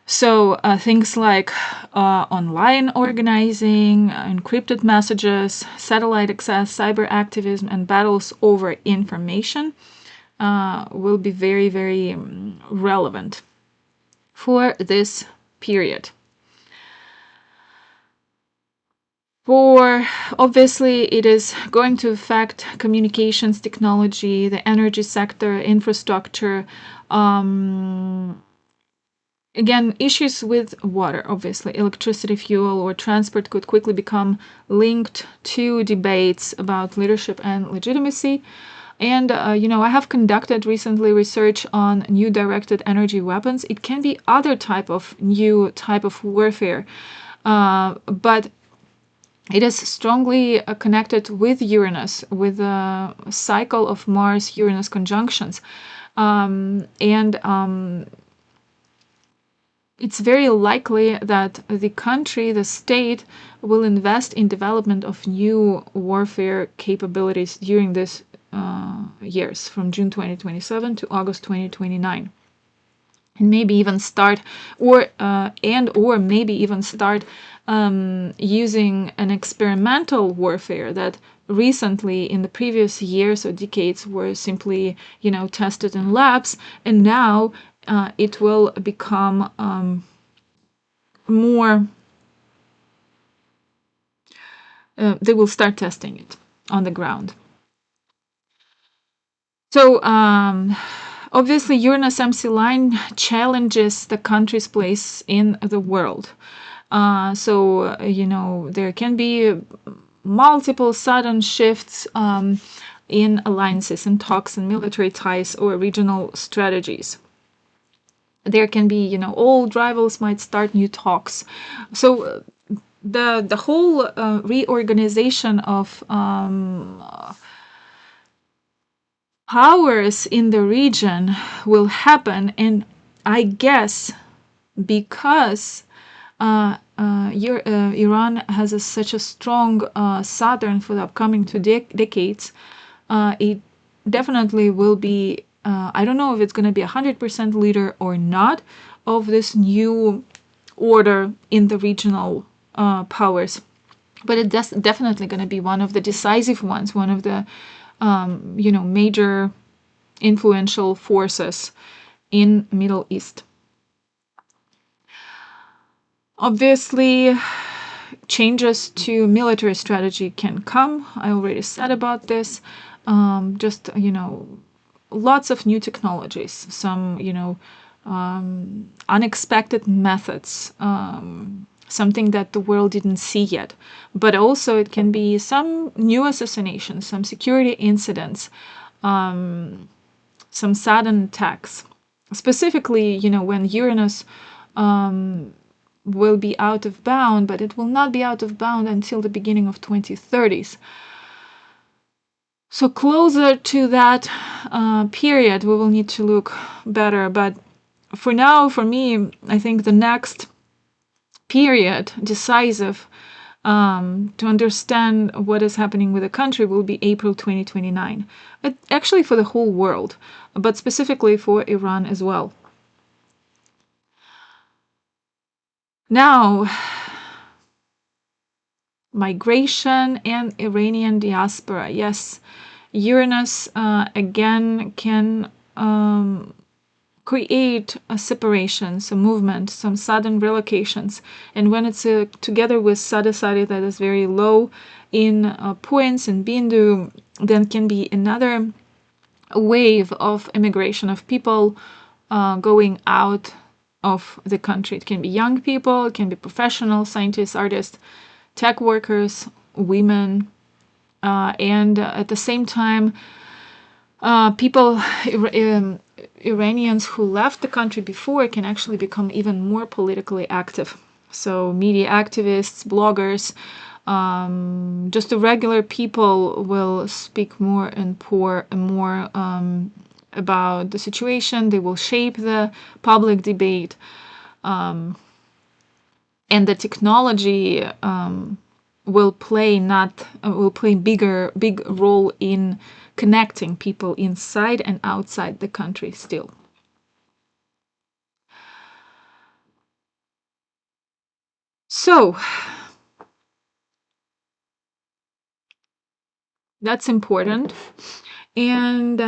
So things like online organizing, encrypted messages, satellite access, cyber activism, and battles over information will be very, very relevant for this period. For obviously, it is going to affect communications technology, the energy sector, infrastructure. Again, issues with water, obviously, electricity, fuel, or transport could quickly become linked to debates about leadership and legitimacy. And, I have conducted recently research on new directed energy weapons. It can be other new type of warfare, but it is strongly connected with Uranus, with the cycle of Mars-Uranus conjunctions. It's very likely that the country, the state, will invest in development of new warfare capabilities during this years, from June 2027 to August 2029. And maybe even start, or maybe even start using an experimental warfare that recently in the previous years or decades were simply, tested in labs, and now it will become more, they will start testing it on the ground. So obviously Uranus MC line challenges the country's place in the world. There can be multiple sudden shifts in alliances and talks and military ties or regional strategies. There can be, old rivals might start new talks. So the whole reorganization of powers in the region will happen, and I guess because Iran has such a strong Saturn for the upcoming 2 decades, it definitely will be, I don't know if it's going to be 100% leader or not of this new order in the regional powers, but it's definitely going to be one of the decisive ones, one of the major influential forces in Middle East. Obviously, changes to military strategy can come. I already said about this. Lots of new technologies, some, unexpected methods, something that the world didn't see yet. But also it can be some new assassinations, some security incidents, some sudden attacks. Specifically, when Uranus will be out of bound, but it will not be out of bound until the beginning of 2030s. So closer to that period, we will need to look better. But for now, for me, I think the next period, decisive, to understand what is happening with the country will be April 2029. Actually for the whole world, but specifically for Iran as well. Now, migration and Iranian diaspora. Yes, Uranus again can create a separation, some movement, some sudden relocations. And when it's together with Sade Sati that is very low in points and Bindu, then can be another wave of immigration of people going out of the country. It can be young people, it can be professionals, scientists, artists, tech workers, women, and at the same time, people, Iranians who left the country before can actually become even more politically active. So media activists, bloggers, Just the regular people will speak more and more about the situation. They will shape the public debate, and the technology will play big role in connecting people inside and outside the country still. So that's important. And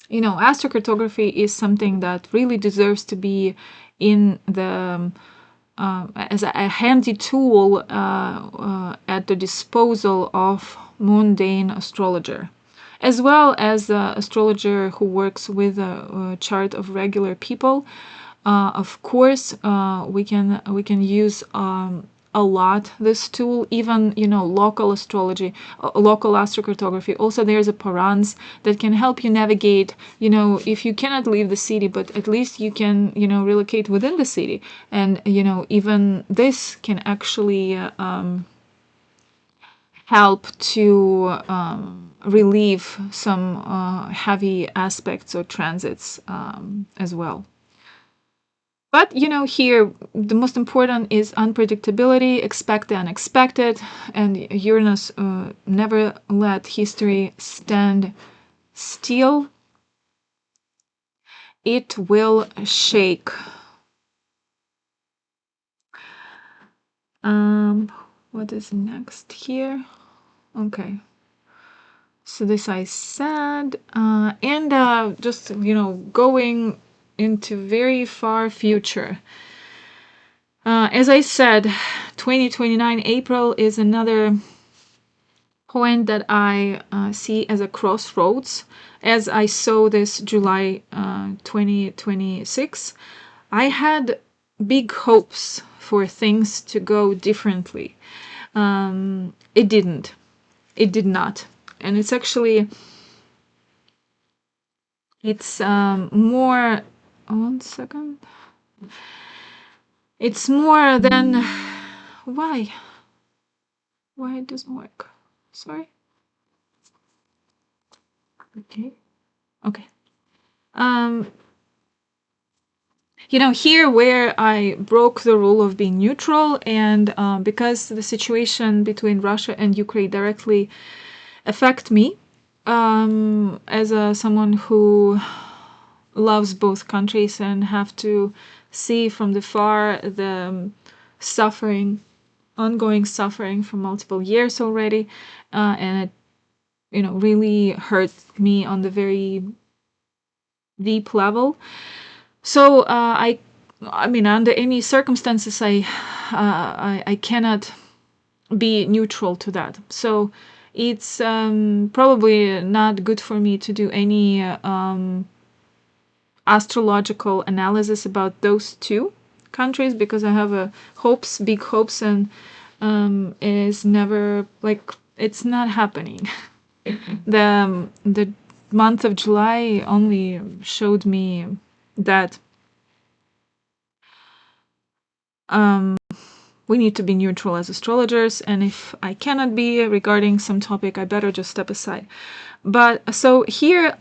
astrocartography is something that really deserves to be in the as a handy tool at the disposal of mundane astrologer, as well as the astrologer who works with a chart of regular people. Of course, we can use a lot this tool, even local astrology, local astrocartography. Also, there's a Purans that can help you navigate. If you cannot leave the city, but at least you can relocate within the city, and even this can actually help to relieve some heavy aspects or transits as well. But here the most important is unpredictability, expect the unexpected, and Uranus never let history stand still. It will shake. What is next here? Okay. So this I said, and just going into very far future. As I said, 2029 April is another point that I see as a crossroads. As I saw this July 2026, I had big hopes for things to go differently. It didn't. It did not. And it's actually, it's more, one second. It's more than, why it doesn't work? Sorry. Okay. Here where I broke the rule of being neutral, and because the situation between Russia and Ukraine directly affect me, as someone who loves both countries and have to see from the far the ongoing suffering for multiple years already, and it really hurt me on the very deep level. So I mean, under any circumstances, I cannot be neutral to that. So it's probably not good for me to do any astrological analysis about those two countries, because I have big hopes, and it is never, like, it's not happening. The month of July only showed me that we need to be neutral as astrologers, and if I cannot be regarding some topic, I better just step aside. But so here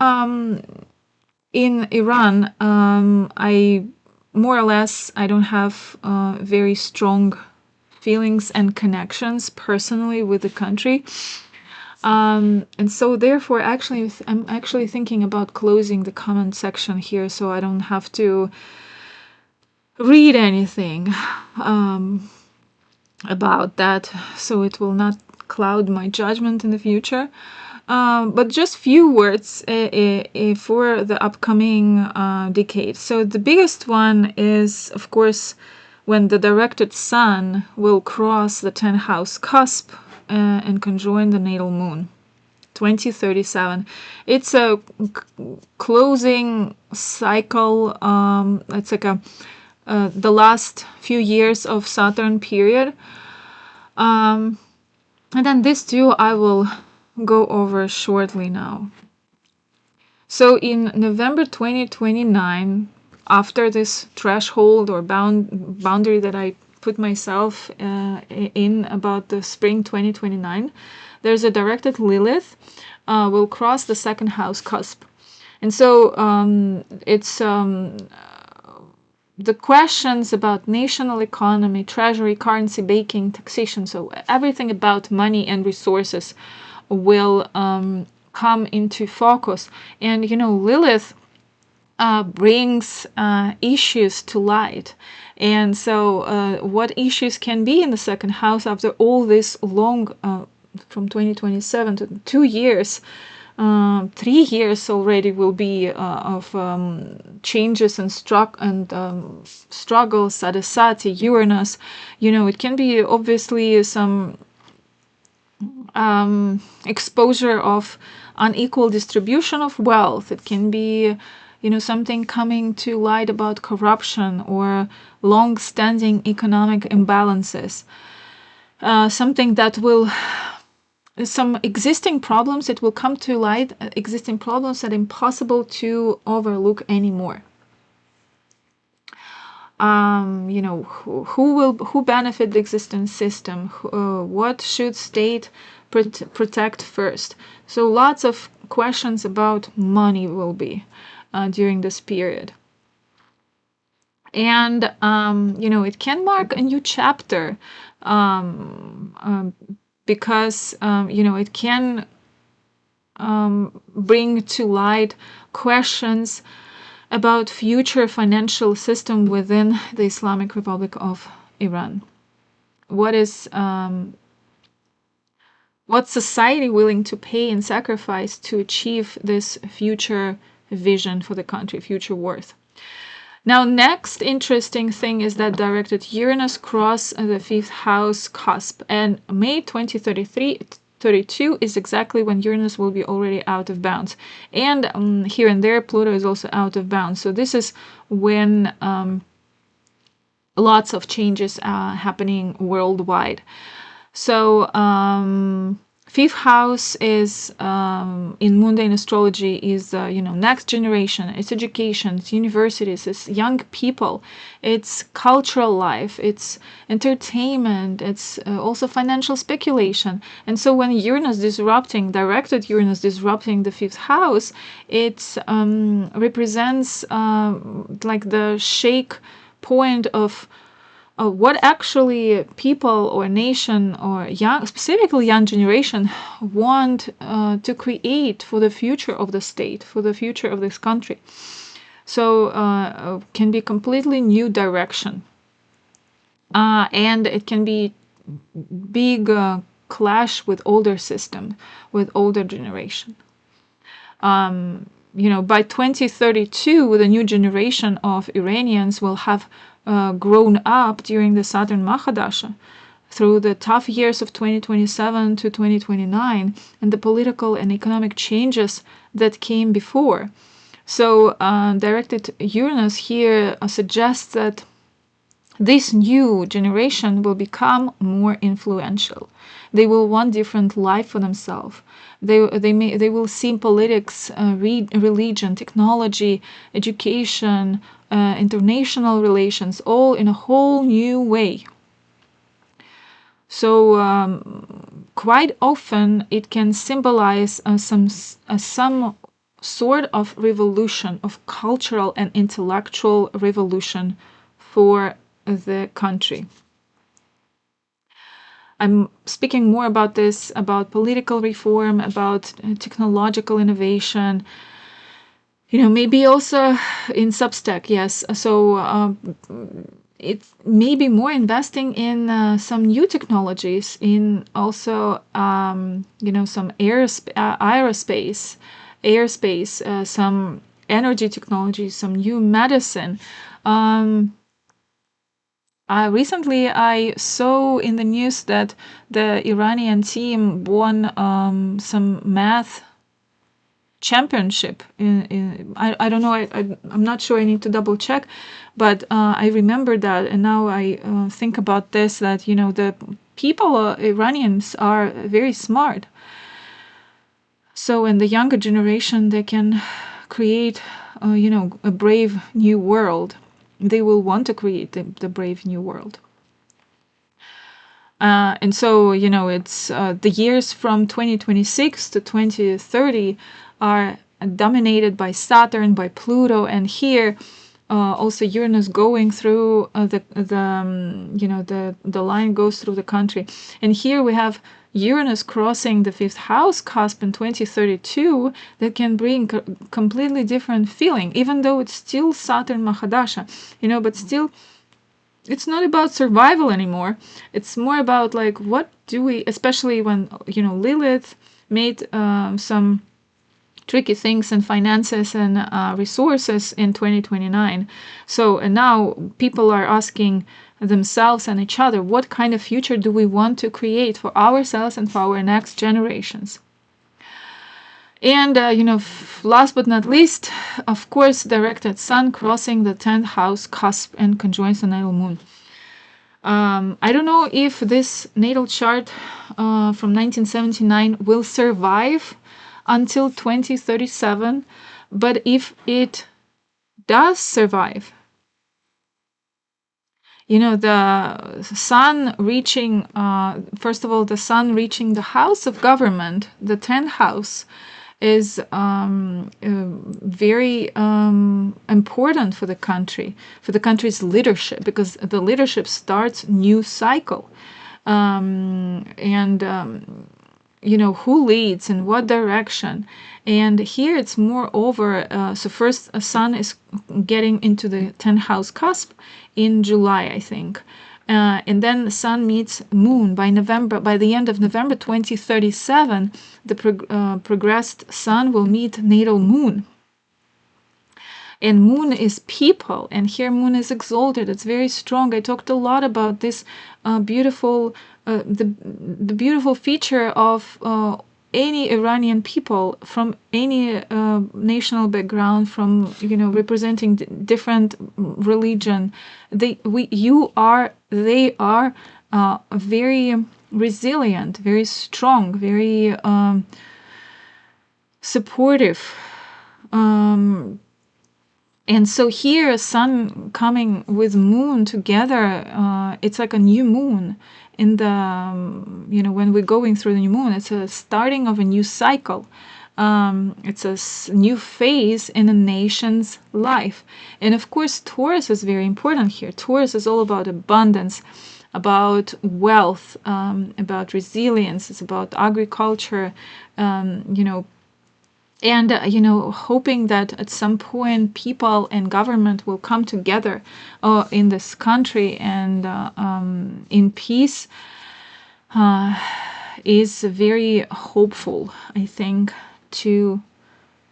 in Iran, I more or less, I don't have very strong feelings and connections personally with the country. And so therefore, actually, I'm actually thinking about closing the comment section here, so I don't have to read anything about that, so it will not cloud my judgment in the future. But just few words for the upcoming decade. So the biggest one is, of course, when the directed sun will cross the 10th house cusp and conjoin the natal moon. 2037. It's a closing cycle. It's like the last few years of Saturn period. And then this too I will go over shortly now. So in November 2029, after this threshold or boundary that I put myself in about the spring 2029, there's a directed Lilith will cross the second house cusp. And so it's the questions about national economy, treasury, currency, banking, taxation, so everything about money and resources will come into focus. And, you know, Lilith brings issues to light. And so what issues can be in the second house after all this long, from 2027 to 2 years, 3 years already will be of changes and struggles, Sade Sati, Uranus. You know, it can be obviously some exposure of unequal distribution of wealth. It can be, you know, something coming to light about corruption or long-standing economic imbalances. Something that will, some existing problems that will come to light, existing problems that are impossible to overlook anymore. You know, who benefit the existing system? What should state protect first? So lots of questions about money will be during this period. And, you know, it can mark a new chapter because, you know, it can bring to light questions about future financial system within the Islamic Republic of Iran. What is what society willing to pay and sacrifice to achieve this future vision for the country, future worth? Now, next interesting thing is that directed Uranus cross the 5th house cusp, and May 2032 is exactly when Uranus will be already out of bounds. And here and there, Pluto is also out of bounds. So this is when lots of changes are happening worldwide. So 5th house is in mundane astrology is you know, next generation. It's education, it's universities, it's young people, it's cultural life, it's entertainment, it's also financial speculation. And so when Uranus disrupting, directed Uranus disrupting the 5th house, it represents like the shake point of what actually people or nation or young, specifically young generation, want to create for the future of the state, for the future of this country. So can be completely new direction, and it can be big clash with older system, with older generation. You know, by 2032, the new generation of Iranians will have grown up during the Saturn Mahadasha through the tough years of 2027 to 2029 and the political and economic changes that came before. So directed Uranus here suggests that this new generation will become more influential. They will want different life for themselves. They will see politics, religion, technology, education, international relations, all in a whole new way. So quite often it can symbolize some sort of revolution, of cultural and intellectual revolution for the country. I'm speaking more about this, about political reform, about technological innovation, you know, maybe also in Substack, yes. So it's maybe more investing in some new technologies, in also, you know, some aerospace, some energy technology, some new medicine. Recently, I saw in the news that the Iranian team won some math championship. I don't know, I'm not sure, I need to double check, but I remember that, and now I think about this, that, you know, the people, Iranians, are very smart. So in the younger generation, they can create, you know, a brave new world. They will want to create the brave new world. And so, you know, it's the years from 2026 to 2030 are dominated by Saturn, by Pluto, and here also Uranus going through the line goes through the country. And here we have Uranus crossing the 5th house cusp in 2032 that can bring completely different feeling, even though it's still Saturn Mahadasha, you know, but still it's not about survival anymore. It's more about like, what do we, especially when, you know, Lilith made some tricky things in finances and resources in 2029. So and now people are asking themselves and each other, what kind of future do we want to create for ourselves and for our next generations? And, last but not least, of course, directed Sun crossing the 10th house cusp and conjoins the natal moon. I don't know if this natal chart from 1979 will survive until 2037, but if it does survive, you know, the Sun reaching, first of all, the Sun reaching the house of government, the 10th house, is very important for the country, for the country's leadership, because the leadership starts new cycle. Who leads in what direction. And here it's more over, so first Sun is getting into the 10th house cusp in July, I think. And then the Sun meets Moon by the end of November 2037, the progressed Sun will meet natal Moon. And Moon is people, and here Moon is exalted. It's very strong. I talked a lot about this beautiful, the beautiful feature of any Iranian people from any national background, from representing different religion. They are very resilient, very strong, very supportive. And so here, Sun coming with Moon together, it's like a new moon in the, when we're going through the new moon, it's a starting of a new cycle. It's a new phase in a nation's life. And of course, Taurus is very important here. Taurus is all about abundance, about wealth, about resilience. It's about agriculture, and, hoping that at some point people and government will come together in this country and in peace is very hopeful, I think, to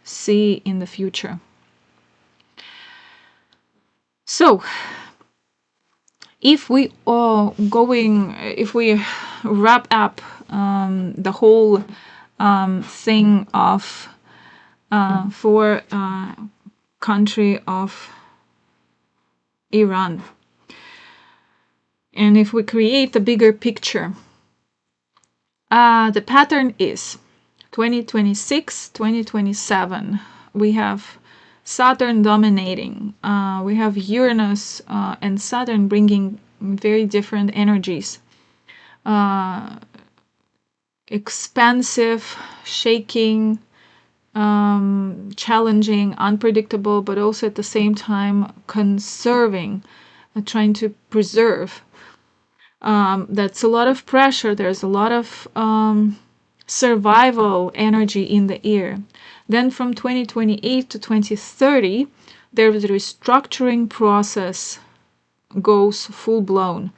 see in the future. So, if we wrap up the whole thing of for country of Iran, and if we create a bigger picture, the pattern is 2026, 2027. We have Saturn dominating. We have Uranus and Saturn bringing very different energies. Expansive, shaking, challenging, unpredictable, but also at the same time conserving, trying to preserve. That's a lot of pressure. There's a lot of survival energy in the air. Then from 2028 to 2030, there's a restructuring process goes full blown.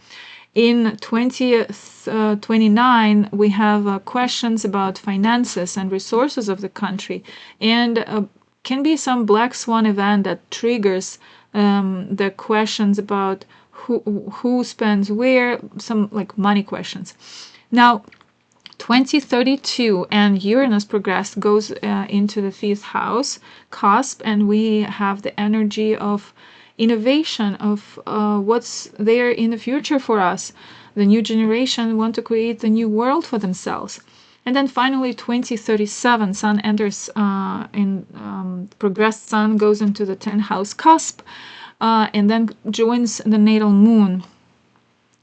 In 2029, we have questions about finances and resources of the country, and can be some black swan event that triggers the questions about who spends where, some like money questions. Now, 2032 and Uranus progressed goes into the 5th house cusp, and we have the energy of innovation, of what's there in the future for us. The new generation want to create the new world for themselves. And then finally 2037, Sun enters in progressed Sun goes into the 10th house cusp, and then joins the natal Moon.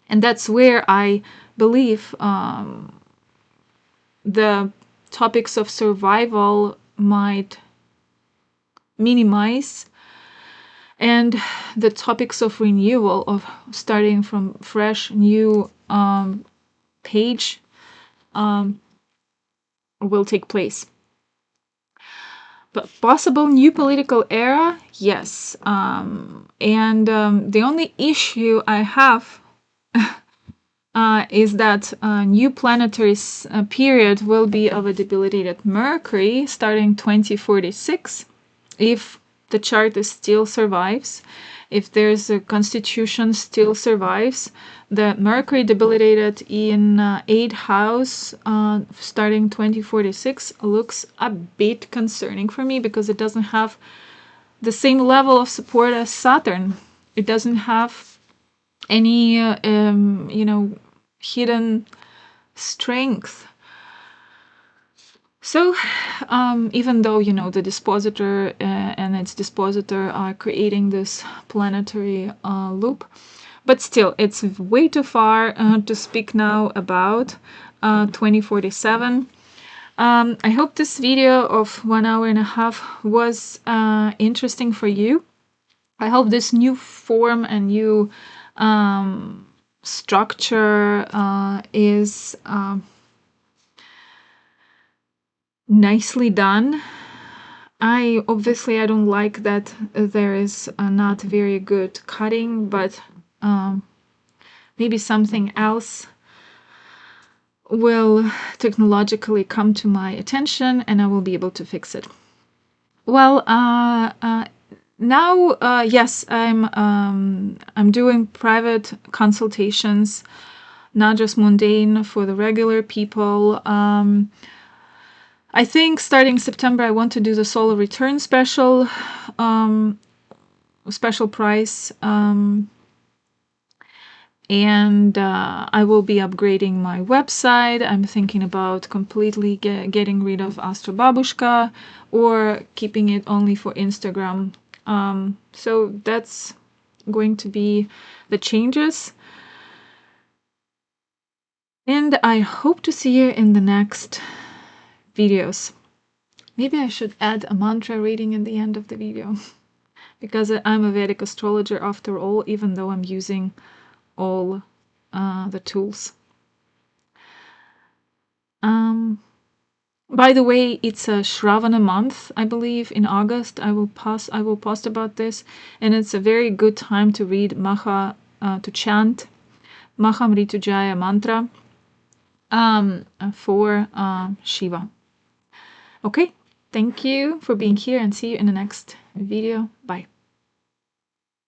And that's where I believe the topics of survival might minimize, and the topics of renewal, of starting from fresh new page, will take place. But possible new political era, yes. And the only issue I have is that new planetary period will be of a debilitated Mercury starting 2046, if the chart still survives, if there's a constitution still survives. The Mercury debilitated in 8th house starting 2046 looks a bit concerning for me, because it doesn't have the same level of support as Saturn. It doesn't have any hidden strength. So even though the dispositor and its dispositor are creating this planetary loop, but still it's way too far to speak now about 2047. I hope this video of 1 hour and a half was interesting for you. I hope this new form and new structure is nicely done. I don't like that there is not very good cutting, but maybe something else will technologically come to my attention and I will be able to fix it. Well, now, yes, I'm doing private consultations, not just mundane for the regular people. I think starting September, I want to do the solar return special price. And I will be upgrading my website. I'm thinking about completely getting rid of Astrobabushka or keeping it only for Instagram. So that's going to be the changes. And I hope to see you in the next videos. Maybe I should add a mantra reading in the end of the video, because I'm a Vedic astrologer after all, even though I'm using all the tools. By the way, it's a Shravana month, I believe, in August. I will post about this, and it's a very good time to read to chant Mahamritujaya mantra for Shiva. Okay, thank you for being here, and see you in the next video. Bye.